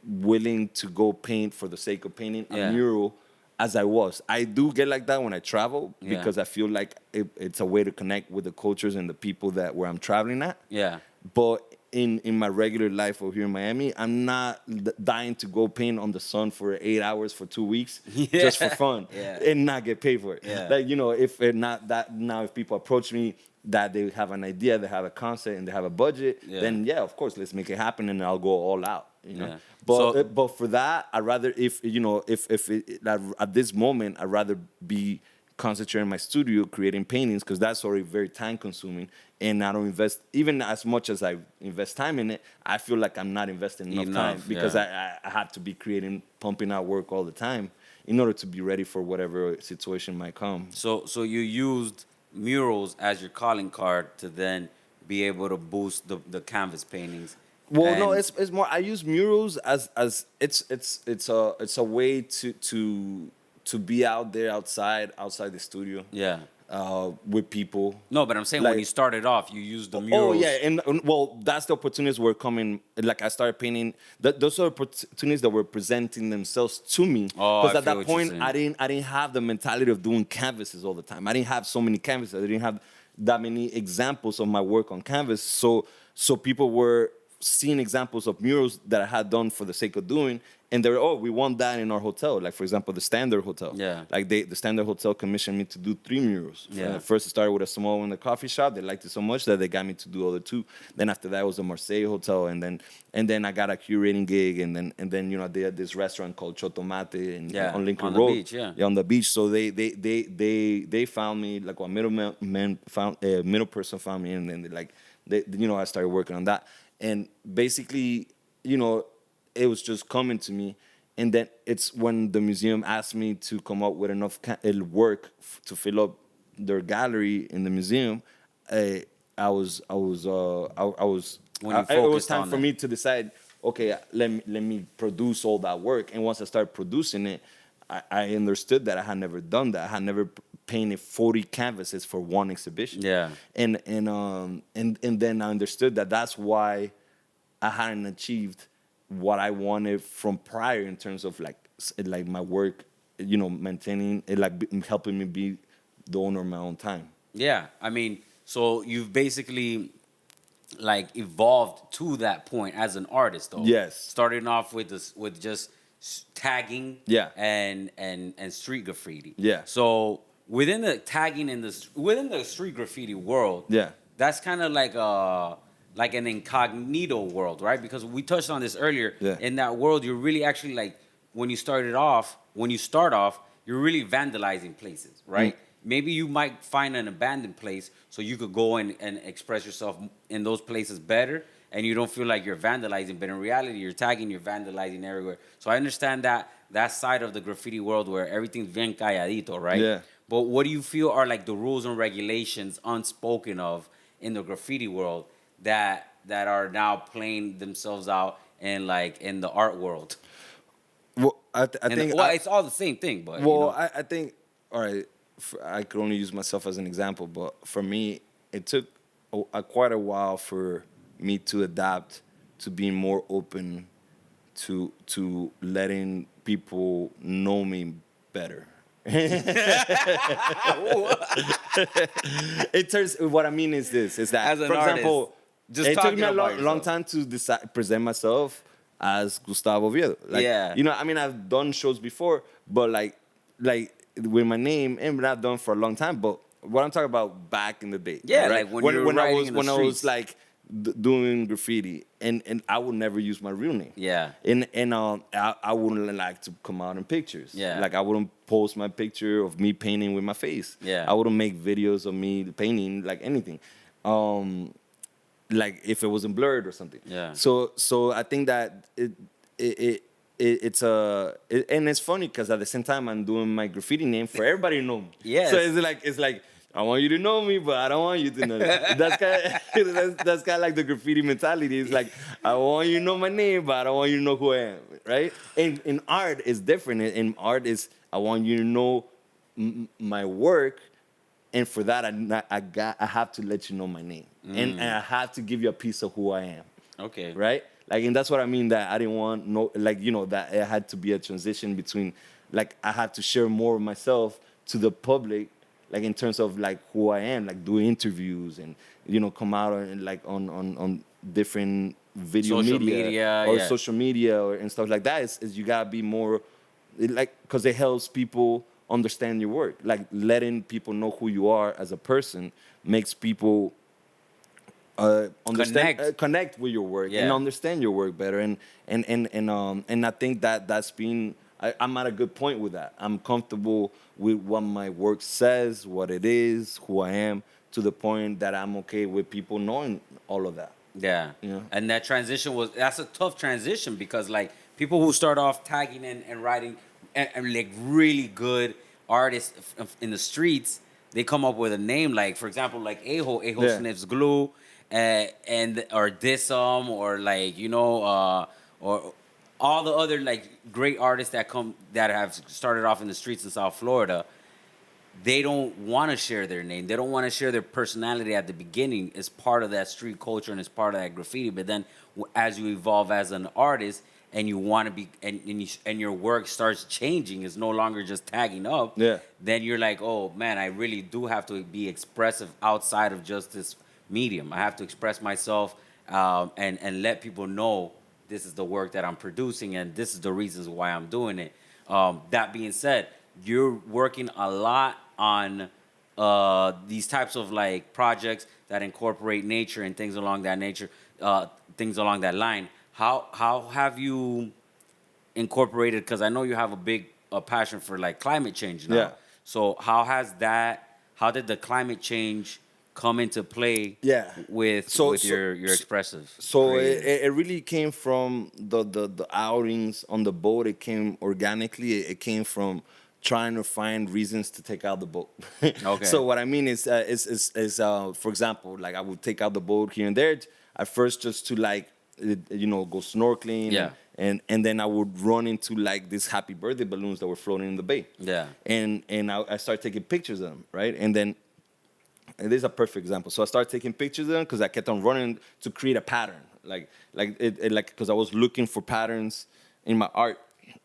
S1: willing to go paint for the sake of painting
S2: Yeah.
S1: a mural as I was. I do get like that when I travel,
S2: Yeah.
S1: because I feel like it's a way to connect with the cultures and the people where I'm traveling at.
S2: Yeah.
S1: But in my regular life over here in Miami, I'm not dying to go paint on the sun for 8 hours for 2 weeks just for fun
S2: Yeah.
S1: and not get paid for it.
S2: Yeah.
S1: Like, if it not that now, if people approach me that they have an idea, they have a concept, and they have a budget,
S2: Yeah.
S1: then yeah, of course, let's make it happen, and I'll go all out.
S2: Yeah.
S1: But
S2: So-
S1: but for that, I rather if at this moment, I'd rather be concentrating in my studio creating paintings, because that's already very time consuming, and I don't invest even as much as I invest time in it. I feel like I'm not investing enough time, because
S2: yeah.
S1: I have to be creating, pumping out work all the time in order to be ready for whatever situation might come.
S2: So you used murals as your calling card to then be able to boost the canvas paintings.
S1: Well, no,
S2: And-
S1: it's more. I use murals as it's a way to be out there outside the studio.
S2: Yeah.
S1: With people.
S2: No, but I'm saying when
S1: Like-
S2: you started off, you used the
S1: Oh
S2: murals.
S1: yeah, and well, that's the opportunities were coming. Like I started painting. Those are opportunities that were presenting themselves to me.
S2: Oh,
S1: Because
S2: I
S1: at
S2: feel
S1: that
S2: what you're
S1: point,
S2: saying.
S1: I didn't have the mentality of doing canvases all the time. I didn't have so many canvases. I didn't have that many examples of my work on canvas. So people were seeing examples of murals that I had done for the sake of doing, and they were, we want that in our hotel. Like, for example, the Standard Hotel.
S2: Yeah.
S1: Like the Standard Hotel commissioned me to do 3 murals.
S2: Yeah.
S1: First, it started with a small one in the coffee shop. They liked it so much that they got me to do other 2. Then after that was the Marseille Hotel, and then I got a curating gig, and then they had this restaurant called Chotomate on Lincoln
S2: on the
S1: Road.
S2: beach, yeah.
S1: on the beach. So they found me, like a middle person found me, and then I started working on that, and basically it was just coming to me. And then it's when the museum asked me to come up with enough work to fill up their gallery in the museum. It was
S2: When you focused
S1: time
S2: on
S1: for
S2: that.
S1: me to decide. Okay, let me produce all that work. And once I started producing it, I understood that I had never done that. I had never painted 40 canvases for one exhibition.
S2: Yeah.
S1: And then I understood that that's why I hadn't achieved what I wanted from prior in terms of like my work, maintaining it, helping me be the owner of my own time.
S2: Yeah, I mean, so you've basically like evolved to that point as an artist, though.
S1: Yes.
S2: Starting off with just tagging.
S1: Yeah.
S2: And street graffiti.
S1: Yeah.
S2: So within the tagging within the street graffiti world.
S1: Yeah.
S2: That's kind of like an incognito world, right? Because we touched on this earlier.
S1: Yeah.
S2: In that world, you're really actually like when you start off, you're really vandalizing places, right? Maybe you might find an abandoned place so you could go and express yourself in those places better, and you don't feel like you're vandalizing, but in reality, you're tagging, you're vandalizing everywhere. So I understand that side of the graffiti world where everything's bien calladito, right?
S1: Yeah.
S2: But what do you feel are like the rules and regulations unspoken of in the graffiti world that are now playing themselves out in the art world?
S1: Well, I think
S2: it's all the same thing, but
S1: well, I think, all right, I could only use myself as an example, but for me, it took quite a while for me to adapt to being more open to letting people know me better. It turns. What I mean is this: is that,
S2: As an
S1: for example,
S2: artist, just
S1: it took
S2: talking
S1: me a
S2: about
S1: long
S2: yourself.
S1: time to present myself as Gustavo Oviedo.
S2: Yeah.
S1: I mean, I've done shows before, but like with my name, and not done for a long time. But what I'm talking about back in the day,
S2: Yeah,
S1: right?
S2: like when you were
S1: I
S2: riding
S1: was
S2: in the
S1: when I was
S2: streets.
S1: like doing graffiti, and I would never use my real name.
S2: Yeah.
S1: And I wouldn't like to come out in pictures.
S2: Yeah.
S1: Like I wouldn't post my picture of me painting with my face.
S2: Yeah.
S1: I wouldn't make videos of me painting, like anything. Like if it wasn't blurred or something.
S2: Yeah.
S1: So I think that it's and it's funny because at the same time I'm doing my graffiti name for everybody to know me.
S2: Yes.
S1: So it's like I want you to know me, but I don't want you to know me. That's kind of like the graffiti mentality. It's like I want you to know my name, but I don't want you to know who I am, right? And in art, it's different. In art, is I want you to know my work, and for that, I have to let you know my name, and I have to give you a piece of who I am.
S2: Okay.
S1: Right? Like, and that's what I mean, that I didn't want that it had to be a transition between, like, I had to share more of myself to the public, like in terms of like who I am, like doing interviews and come out and like on different video
S2: Social
S1: media or
S2: yeah.
S1: social media and stuff like that. Is you gotta be more like, because it helps people understand your work. Like letting people know who you are as a person makes people understand, connect with your work and understand your work better. And I think that's been. I'm at a good point with that. I'm comfortable with what my work says, what it is, who I am, to the point that I'm okay with people knowing all of that.
S2: Yeah. And that transition that's a tough transition, because like people who start off tagging and writing and like really good artists in the streets, they come up with a name like, for example, like Aho sniffs glue, and or Dissum, or like or all the other like great artists that have started off in the streets in South Florida. They don't want to share their name. They don't want to share their personality at the beginning. It's part of that street culture and it's part of that graffiti. But then as you evolve as an artist and you want to be, and your work starts changing, it's no longer just tagging up.
S1: Yeah.
S2: Then you're like, oh man, I really do have to be expressive outside of just this medium. I have to express myself and let people know this is the work that I'm producing and this is the reasons why I'm doing it. That being said, you're working a lot on these types of like projects that incorporate nature and things along that nature, things along that line. How have you incorporated? Because I know you have a big passion for like climate change now.
S1: Yeah.
S2: So how did the climate change come into play?
S1: Yeah.
S2: With your expressive.
S1: So it really came from the outings on the boat. It came organically. It came from trying to find reasons to take out the boat.
S2: Okay.
S1: So what I mean is for example, like I would take out the boat here and there at first just to like go snorkeling.
S2: Yeah.
S1: And then I would run into like these happy birthday balloons that were floating in the bay.
S2: Yeah.
S1: And I started taking pictures of them, right? And then this is a perfect example. So I started taking pictures of them because I kept on running to create a pattern, like because I was looking for patterns in my art.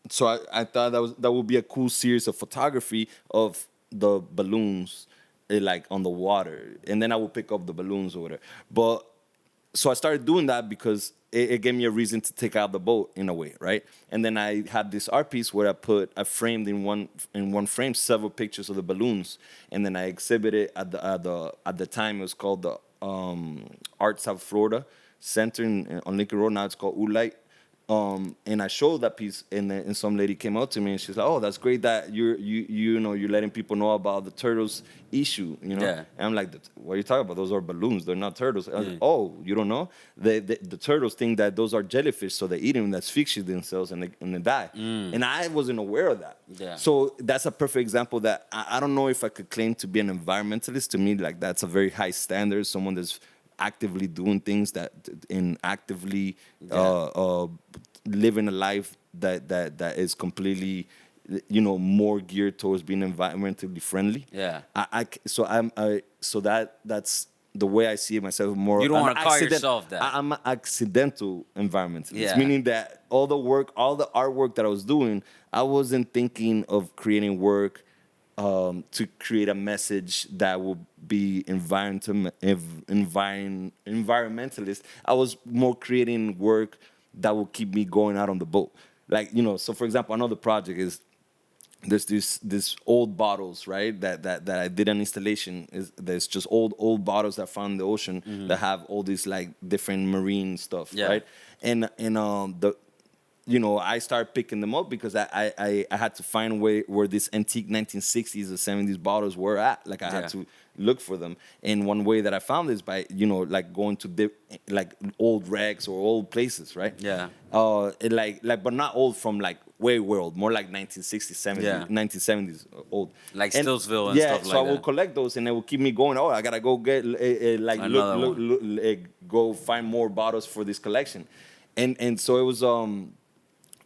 S1: So I thought that would be a cool series of photography of the balloons, like on the water, and then I would pick up the balloons or whatever. But so I started doing that because it gave me a reason to take out the boat in a way, right? And then I had this art piece where I framed in one frame several pictures of the balloons, and then I exhibited at the time it was called the Art South Florida Center on Lincoln Road. Now it's called Ulite. And I showed that piece, and some lady came up to me and she's like, "Oh, that's great that you're letting people know about the turtles issue,
S2: Yeah.
S1: And I'm like, "What are you talking about? Those are balloons. They're not turtles." I was like, "Oh, you don't know? The turtles think that those are jellyfish, so they eat them and asphyxiate themselves and they die." And I wasn't aware of that.
S2: Yeah.
S1: So that's a perfect example that I don't know if I could claim to be an environmentalist. To me, like that's a very high standard. Someone that's actively doing things actively living a life that is completely more geared towards being environmentally friendly.
S2: Yeah.
S1: So that's the way I see it myself. More
S2: You don't want to call yourself that.
S1: I'm an accidental environmentalist,
S2: Yeah.
S1: meaning that all the artwork that I was doing, I wasn't thinking of creating work to create a message that would be environmentalist. I was more creating work that will keep me going out on the boat. Like, so for example, another project is there's this old bottles, right? That I did an installation. There's just old bottles that found in the ocean that have all these like different marine stuff,
S2: Yeah.
S1: right? And the I started picking them up because I had to find where these antique 1960s or 70s bottles were at. Like I
S2: Yeah.
S1: had to look for them. And one way that I found is by like going to like old wrecks or old places, right?
S2: Yeah.
S1: But not old from like way old, more like 1960s, 70s,
S2: Yeah.
S1: 1970s old.
S2: Like
S1: And-
S2: Stillsville and
S1: yeah,
S2: stuff
S1: so
S2: like
S1: I will
S2: that.
S1: collect those, and they will keep me going. Oh, I gotta go get like
S2: Another
S1: go find more bottles for this collection, and so it was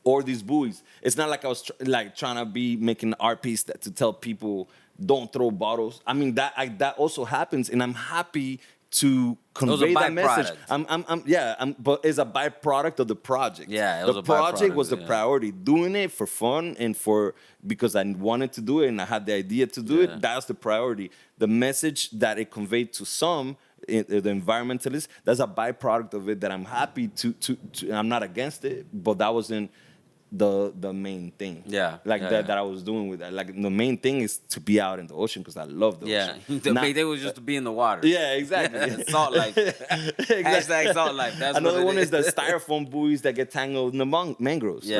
S1: or these buoys. It's not like I was trying to be making an art piece to tell people don't throw bottles. I mean that also happens, and I'm happy to
S2: was a
S1: convey that message.
S2: byproduct.
S1: But it's a byproduct of the project.
S2: Yeah, it
S1: the
S2: was a
S1: project was the
S2: byproduct, yeah.
S1: priority. Doing it for fun and because I wanted to do it and I had the idea to do
S2: Yeah.
S1: it. That's the priority. The message that it conveyed to some, the environmentalists, that's a byproduct of it that I'm happy to I'm not against it, but that wasn't the main thing.
S2: Yeah,
S1: Like
S2: yeah,
S1: that
S2: yeah.
S1: I was doing with that. Like the main thing is to be out in the ocean because I love the
S2: Yeah.
S1: ocean.
S2: The
S1: Not-
S2: big thing was just to be in the water.
S1: yeah, exactly.
S2: Salt life. Hashtag salt life. That's
S1: Another
S2: what
S1: one
S2: it
S1: is the styrofoam buoys that get tangled in the mangroves,
S2: Yeah.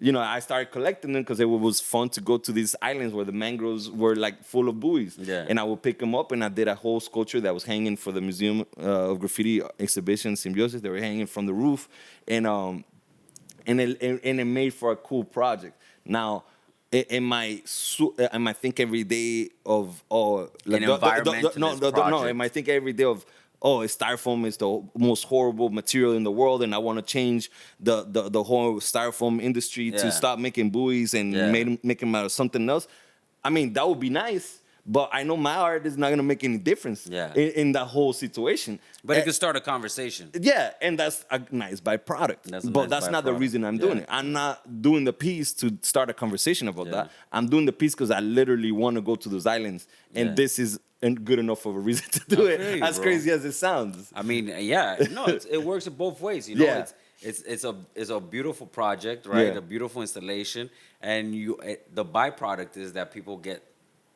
S1: right? I started collecting them because it was fun to go to these islands where the mangroves were like full of buoys.
S2: Yeah.
S1: And I would pick them up, and I did a whole sculpture that was hanging for the Museum of Graffiti exhibition, Symbiosis. They were hanging from the roof, and it made for a cool project. Now, it might think every day of
S2: environmentalist project.
S1: it might think every day of styrofoam is the most horrible material in the world, and I want to change the whole styrofoam industry
S2: Yeah.
S1: to stop making buoys and
S2: Yeah.
S1: make them out of something else. I mean, that would be nice, but I know my art is not gonna make any difference
S2: Yeah.
S1: in that whole situation.
S2: But it could start a conversation.
S1: Yeah, and that's a nice byproduct.
S2: That's a
S1: But
S2: nice
S1: that's not the
S2: byproduct.
S1: reason I'm doing
S2: Yeah.
S1: it. I'm not doing the piece to start a conversation about
S2: Yeah.
S1: that. I'm doing the piece because I literally want to go to those islands, and
S2: Yeah.
S1: this is good enough of a reason to do
S2: I
S1: it.
S2: feel you,
S1: As
S2: bro.
S1: crazy as it sounds.
S2: I mean, yeah, no, it works in both ways. You know,
S1: Yeah.
S2: it's a beautiful project, right?
S1: Yeah.
S2: A beautiful installation, and the byproduct is that people get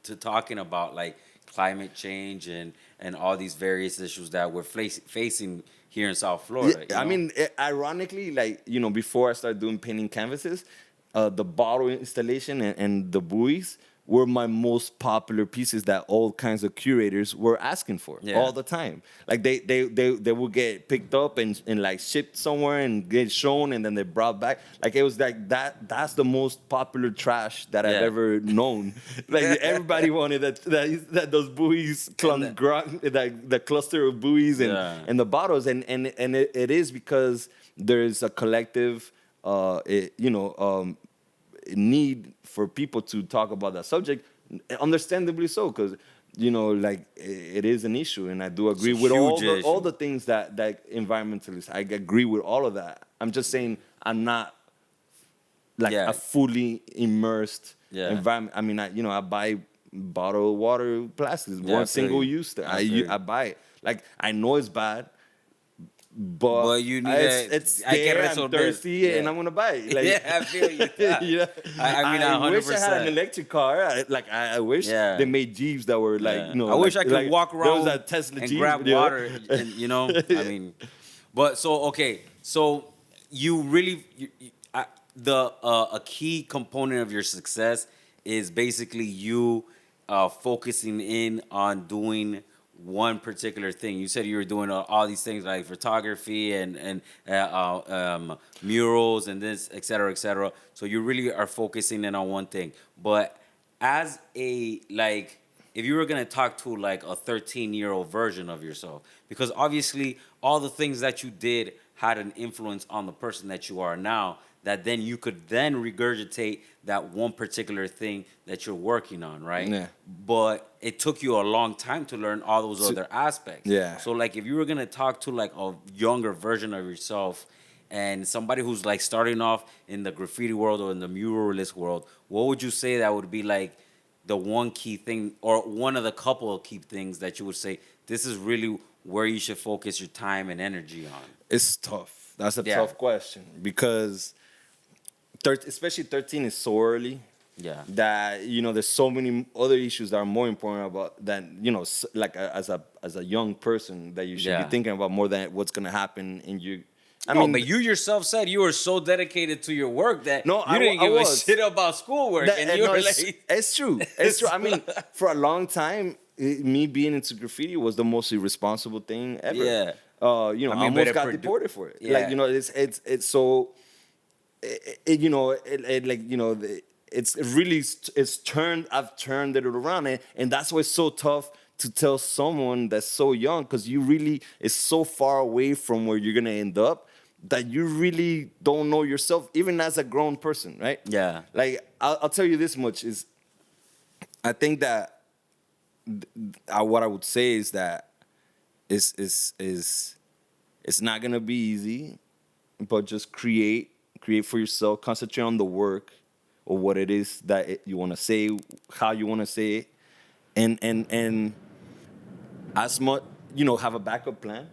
S2: to talking about like climate change and all these various issues that we're facing here in South Florida.
S1: Yeah, I mean, ironically, before I started doing painting canvases, the bottle installation and the buoys were my most popular pieces that all kinds of curators were asking for
S2: Yeah.
S1: all the time. Like they would get picked up and like shipped somewhere and get shown, and then they brought back. Like it was like that's the most popular trash that I've
S2: Yeah.
S1: ever known. Like everybody wanted that those buoys like the cluster of buoys and
S2: Yeah.
S1: and the bottles, and it is because there's a collective need for people to talk about that subject, understandably so, because it is an issue, and I do agree
S2: a
S1: with all
S2: huge
S1: all
S2: issue.
S1: the things that environmentalists. I agree with all of that. I'm just saying I'm not like
S2: Yeah.
S1: a fully immersed
S2: Yeah.
S1: environment. I mean, I buy bottled water plastics,
S2: Yeah, I
S1: one
S2: feel
S1: single
S2: you.
S1: use.
S2: I feel you.
S1: I buy it. Like I know it's bad. But
S2: you need
S1: it's
S2: hay que
S1: there, I'm
S2: resolver.
S1: thirsty,
S2: Yeah.
S1: and I'm gonna buy it. Like,
S2: Yeah, I feel you. Yeah. I mean,
S1: I wish I had
S2: 100%.
S1: an electric car. I wish
S2: Yeah.
S1: they made Jeeps that were like,
S2: Yeah. I wish I could walk
S1: There
S2: around
S1: was a Tesla
S2: and
S1: Jeep,
S2: grab water, and I mean, but so you really a key component of your success is basically you focusing in on doing one particular thing. You said you were doing all these things like photography and murals and this, et cetera, et cetera. So you really are focusing in on one thing. But as if you were gonna talk to like a 13-year-old version of yourself, because obviously all the things that you did had an influence on the person that you are now, that then you could then regurgitate that one particular thing that you're working on, right?
S1: Yeah.
S2: But it took you a long time to learn all those other aspects.
S1: Yeah.
S2: So like if you were gonna talk to like a younger version of yourself and somebody who's like starting off in the graffiti world or in the muralist world, what would you say that would be like the one key thing or one of the couple of key things that you would say, this is really where you should focus your time and energy on?
S1: It's tough. That's a
S2: Yeah.
S1: tough question because especially 13 is so early.
S2: Yeah.
S1: That there's so many other issues that are more important about than like as a young person that you should
S2: Yeah.
S1: be thinking about more than what's gonna happen in you.
S2: But you yourself said you were so dedicated to your work that
S1: No,
S2: you didn't
S1: I
S2: give a
S1: was.
S2: shit about schoolwork, and you
S1: no,
S2: were
S1: it's,
S2: like,
S1: it's true. It's true. I mean, for a long time, me being into graffiti was the most irresponsible thing ever.
S2: Yeah.
S1: I
S2: but
S1: almost
S2: it
S1: got
S2: produ-
S1: deported for it.
S2: Yeah.
S1: Like, it's so, it's really, I've turned it around. And that's why it's so tough to tell someone that's so young, because it's so far away from where you're going to end up that you really don't know yourself, even as a grown person, right?
S2: Yeah.
S1: Like, I'll tell you this much is, I think that what I would say is that it's not gonna be easy, but just create for yourself, concentrate on the work or what it is that you want to say, how you want to say it, and as much have a backup plan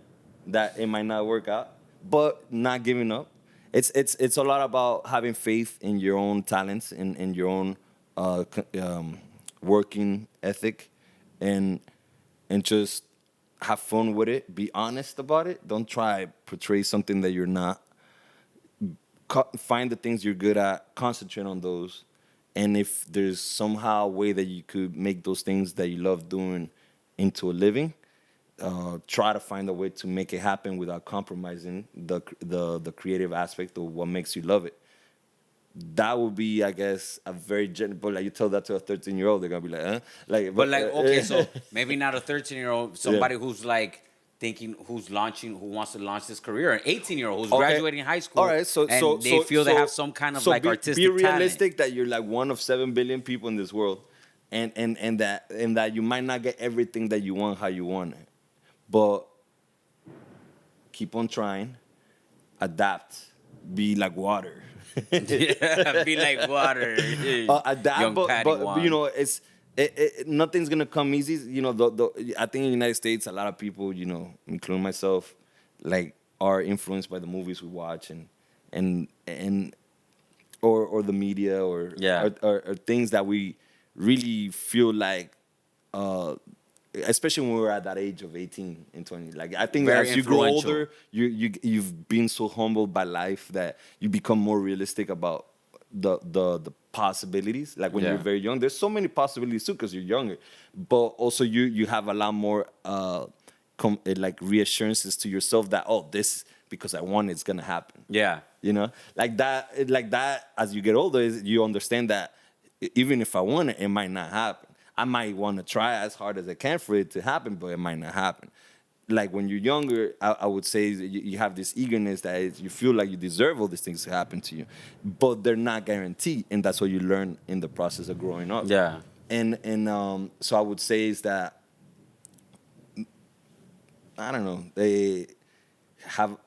S1: that it might not work out, but not giving up. It's a lot about having faith in your own talents and in your own working ethic, and just have fun with it. Be honest about it. Don't try portray something that you're not. Find the things you're good at. Concentrate on those, and if there's somehow a way that you could make those things that you love doing into a living, try to find a way to make it happen without compromising the creative aspect of what makes you love it. That would be, I guess, a very but like you tell that to a 13-year-old, they're gonna be like, huh? Like,
S2: but like, okay, so maybe not a 13-year-old, somebody who's like thinking, who wants to launch this career, an 18-year-old who's graduating high school.
S1: All right,
S2: and they feel they have some kind of like artistic
S1: be realistic
S2: talent.
S1: that you're like one of 7 billion people in this world, and that you might not get everything that you want how you want it, but keep on trying, adapt, be like water.
S2: Yeah, be like water.
S1: Adapt,
S2: Young
S1: but
S2: Padawan.
S1: it's nothing's gonna come easy. I think in the United States, a lot of people, including myself, like are influenced by the movies we watch and or the media or things that we really feel like. Especially when we're at that age of 18 and 20. Like, I think
S2: Very
S1: as you grow
S2: influential.
S1: older, you've been so humbled by life that you become more realistic about the possibilities. Like when you're very young, there's so many possibilities too because you're younger. But also you have a lot more like reassurances to yourself that, this, because I want it's gonna happen.
S2: Yeah.
S1: Like that as you get older, you understand that even if I want it, it might not happen. I might want to try as hard as I can for it to happen, but it might not happen. Like when you're younger, I would say you have this eagerness that you feel like you deserve all these things to happen to you, but they're not guaranteed, and that's what you learn in the process of growing up.
S2: Yeah.
S1: And so I would say is that, I don't know, they have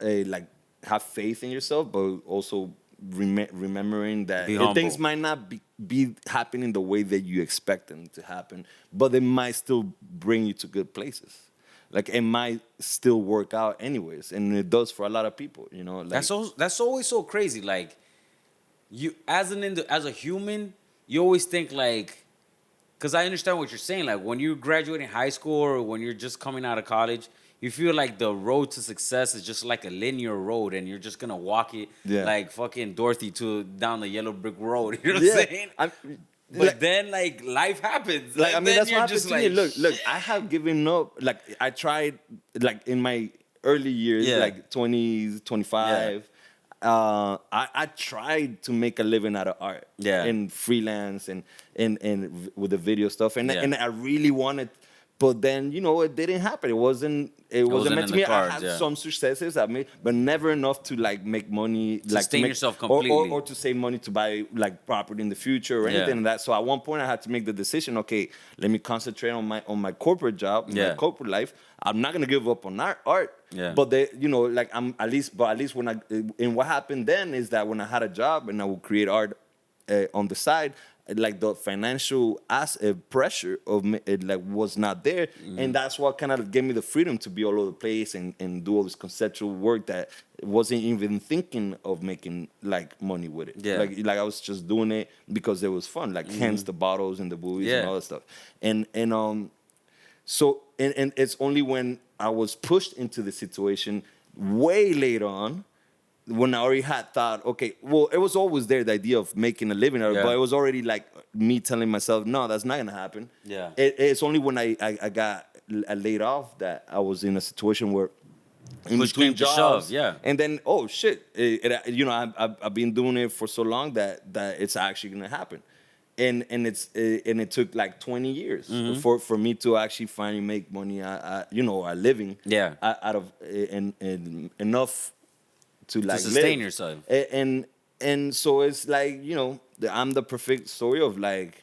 S1: faith in yourself, but also remembering that things might not be happening the way that you expect them to happen, but they might still bring you to good places. Like it might still work out anyways, and it does for a lot of people. Like,
S2: that's always so crazy. Like you, as a human, you always think like, because I understand what you're saying. Like when you're graduating high school or when you're just coming out of college, you feel like the road to success is just like a linear road, and you're just gonna walk it like fucking Dorothy down the yellow brick road. You know what I'm saying? But then like life happens.
S1: Like I mean, that's what happened
S2: just
S1: to me. Look, I have given up. Like I tried, like in my early years, like 20s, 25. I tried to make a living out of art, and freelance and with the video stuff, and I really wanted. But then, it didn't happen. It wasn't meant to me. I had some successes, but never enough to like make money,
S2: sustain yourself completely,
S1: or to save money to buy like property in the future or anything like that. So at one point, I had to make the decision. Okay, let me concentrate on my corporate job, my corporate life. I'm not gonna give up on art.
S2: Yeah.
S1: But like I'm at least when and what happened then is that when I had a job and I would create art on the side, like the financial pressure of it like was not there, and that's what kind of gave me the freedom to be all over the place and do all this conceptual work that wasn't even thinking of making like money with it.
S2: Yeah.
S1: Like I was just doing it because it was fun. Like hence the bottles and the buoys and
S2: Yeah.
S1: all that stuff. So and it's only when I was pushed into the situation way later on, when I already had thought, okay, well, it was always there, the idea of making a living out of it,
S2: Yeah.
S1: but it was already like me telling myself, no, that's not gonna happen.
S2: Yeah.
S1: It's only when I got laid off that I was in a situation where in
S2: Push
S1: between
S2: came to
S1: jobs,
S2: shove, yeah.
S1: and then oh shit, I've been doing it for so long that it's actually gonna happen. And it took like 20 years for me to actually finally make money, a living,
S2: Yeah.
S1: out of and enough to like
S2: sustain
S1: live.
S2: yourself.
S1: And so it's like I'm the perfect story of like,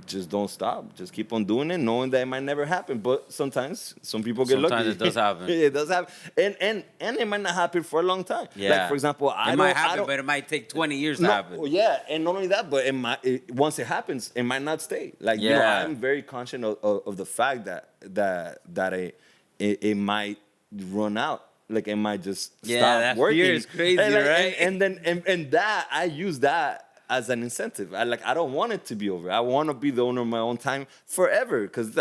S1: just don't stop, just keep on doing it, knowing that it might never happen, but sometimes some people get lucky.
S2: Sometimes it does happen.
S1: It does happen, and it might not happen for a long time.
S2: Yeah.
S1: Like for example,
S2: It might happen, but it might take 20 years to happen.
S1: Yeah, and not only that, but once it happens, it might not stay. Like
S2: Yeah.
S1: I'm very conscious of the fact that it might run out. Like it might just
S2: Yeah,
S1: stop
S2: that
S1: working.
S2: fear is crazy,
S1: and
S2: right?
S1: And then that I use that as an incentive. I don't want it to be over. I want to be the owner of my own time forever, because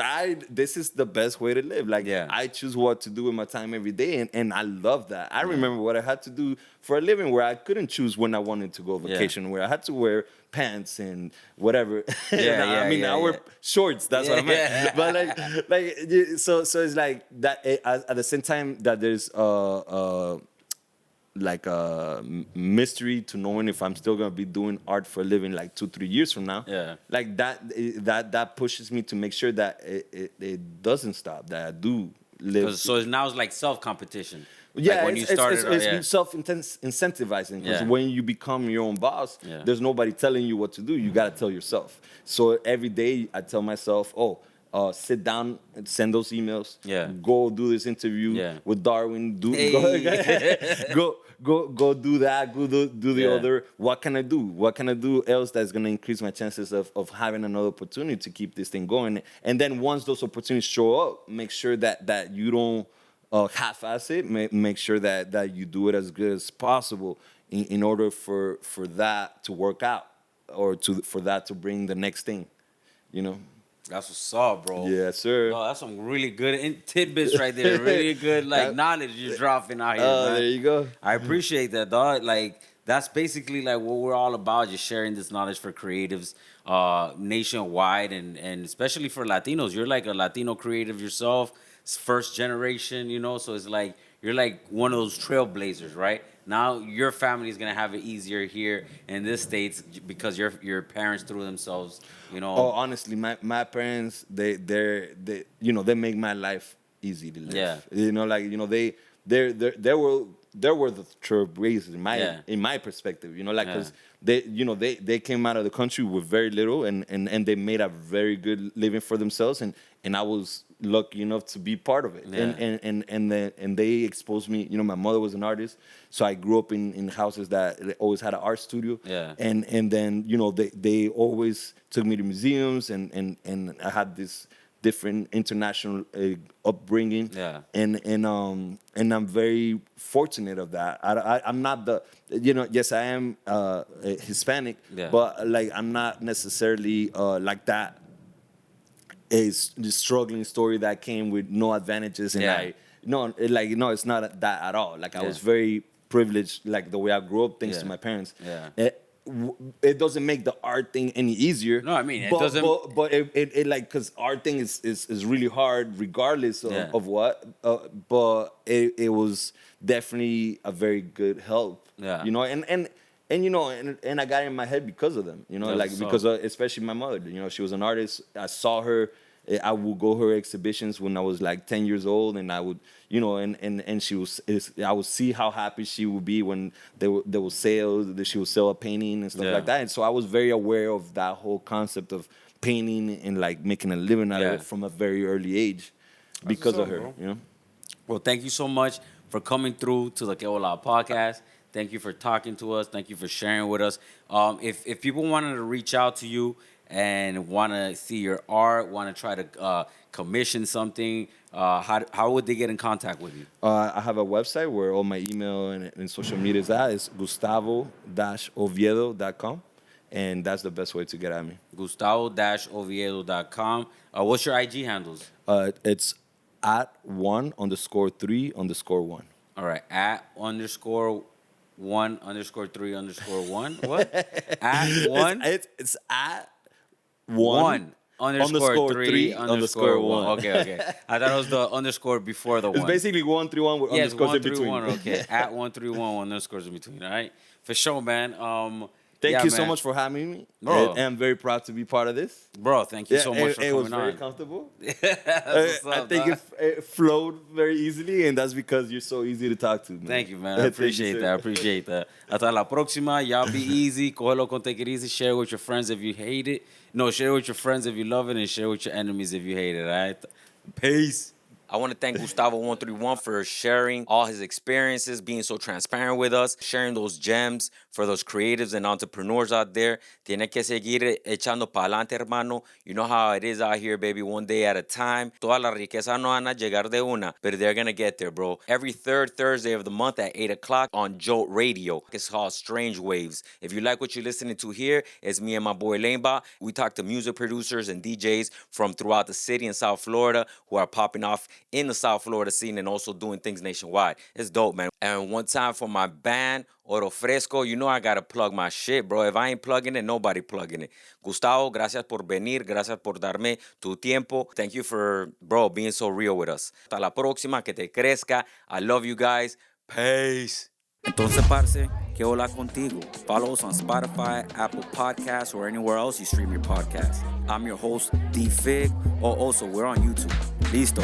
S1: this is the best way to live. Like
S2: Yeah.
S1: I choose what to do with my time every day, and I love that. I remember what I had to do for a living, where I couldn't choose when I wanted to go on vacation, where I had to wear pants and whatever. I mean, I wear shorts. That's what I meant.
S2: Yeah.
S1: But so it's like that. At the same time that there's like a mystery to knowing if I'm still gonna be doing art for a living like 2-3 years from now.
S2: Yeah.
S1: Like that pushes me to make sure that it doesn't stop. That I do live.
S2: So now it's like self-competition.
S1: Yeah,
S2: like when you started,
S1: it's self-incentivizing, because
S2: Yeah.
S1: when you become your own boss,
S2: Yeah.
S1: there's nobody telling you what to do. You gotta tell yourself. So every day I tell myself, sit down and send those emails.
S2: Yeah.
S1: Go do this interview
S2: Yeah.
S1: with Darwin.
S2: Hey.
S1: Go do that. Go do the
S2: Yeah.
S1: other. What can I do? What can I do else that's gonna increase my chances of having another opportunity to keep this thing going? And then once those opportunities show up, make sure that you don't half-ass it. Make sure that you do it as good as possible in order for that to work out, or for that to bring the next thing.
S2: That's what's up, bro.
S1: Yeah, sir.
S2: Oh, that's some really good tidbits right there. Really good knowledge you're dropping out here, man.
S1: There you go.
S2: I appreciate that, dog. Like that's basically like what we're all about, just sharing this knowledge for creatives nationwide, and especially for Latinos. You're like a Latino creative yourself, first generation, so it's like you're like one of those trailblazers, right? Now your family is gonna have it easier here in this States because your parents threw themselves,
S1: Oh, honestly, my parents, they make my life easy to live.
S2: Yeah.
S1: They were the trailblazers in my perspective. Because they came out of the country with very little, and they made a very good living for themselves, and I was lucky enough to be part of it.
S2: Yeah.
S1: And they exposed me. My mother was an artist, so I grew up in houses that always had an art studio.
S2: Yeah.
S1: And then they always took me to museums, and I had this different international upbringing.
S2: Yeah.
S1: And I'm very fortunate of that. I'm not yes, I am Hispanic,
S2: Yeah.
S1: but like I'm not necessarily like that. A struggling story that came with no advantages, and
S2: Yeah.
S1: it's not that at all. Like I
S2: Yeah.
S1: was very privileged, like the way I grew up, thanks
S2: Yeah.
S1: to my parents.
S2: Yeah.
S1: It doesn't make the art thing any easier.
S2: No, I mean, it
S1: but,
S2: doesn't-
S1: But it like, because art thing is really hard regardless
S2: Yeah.
S1: of what. But it was definitely a very good help.
S2: Yeah.
S1: And I got it in my head because of them.
S2: That's
S1: Because especially my mother. She was an artist. I saw her. I would go her exhibitions when I was like 10 years old, and I would, and I would see how happy she would be when there was sales, that she would sell a painting and stuff
S2: Yeah.
S1: like that. And so I was very aware of that whole concept of painting and like making a living out of
S2: Yeah.
S1: it from a very early age because of
S2: what's
S1: her.
S2: up, bro. Well, thank you so much for coming through to the Que Bola Podcast. Thank you for talking to us. Thank you for sharing with us. If people wanted to reach out to you and want to see your art, want to try to commission something, how would they get in contact with you?
S1: I have a website where all my email and social media is at. It's Gustavo-Oviedo.com. And that's the best way to get at me.
S2: Gustavo-Oviedo.com. What's your IG handles?
S1: It's at 1_3_1.
S2: All right. At _1_3_1. What? At one?
S1: It's at
S2: one. Underscore three underscore one.
S1: one.
S2: Okay. I thought it was the underscore before the one.
S1: It's basically 131 with underscores in between.
S2: 131. Okay. At 131 underscores in between. All right. For sure, man.
S1: Thank you so much for having me.
S2: Bro.
S1: And I'm very proud to be part of this.
S2: Bro, thank you so much for coming on.
S1: It was very comfortable.
S2: That's what's
S1: I
S2: up,
S1: think
S2: dog.
S1: it flowed very easily, and that's because you're so easy to talk to, man.
S2: Thank you, man. I appreciate that. Hasta la próxima. Y'all be easy. Cógelo con take it easy. Share with your friends if you hate it. No, share with your friends if you love it, and share with your enemies if you hate it, all right? Peace. I want to thank Gustavo131 for sharing all his experiences, being so transparent with us, sharing those gems for those creatives and entrepreneurs out there. Tiene que seguir echando pa'lante, hermano. You know how it is out here, baby, one day at a time. Toda la riqueza no van a llegar de una, but they're going to get there, bro. Every third Thursday of the month at 8 o'clock on Jolt Radio. It's called Strange Waves. If you like what you're listening to here, it's me and my boy Lameba. We talk to music producers and DJs from throughout the city in South Florida who are popping off in the South Florida scene and also doing things nationwide. It's dope, man. And one time for my band, Oro Fresco, you know I gotta plug my shit, bro. If I ain't plugging it, nobody plugging it. Gustavo, gracias por venir. Gracias por darme tu tiempo. Thank you for, bro, being so real with us. Hasta la próxima, que te crezca. I love you guys. Peace.
S4: Entonces, parce, que hola contigo. Follow us on Spotify, Apple Podcasts, or anywhere else you stream your podcast. I'm your host, D-Fig. Oh, also, we're on YouTube. Listo.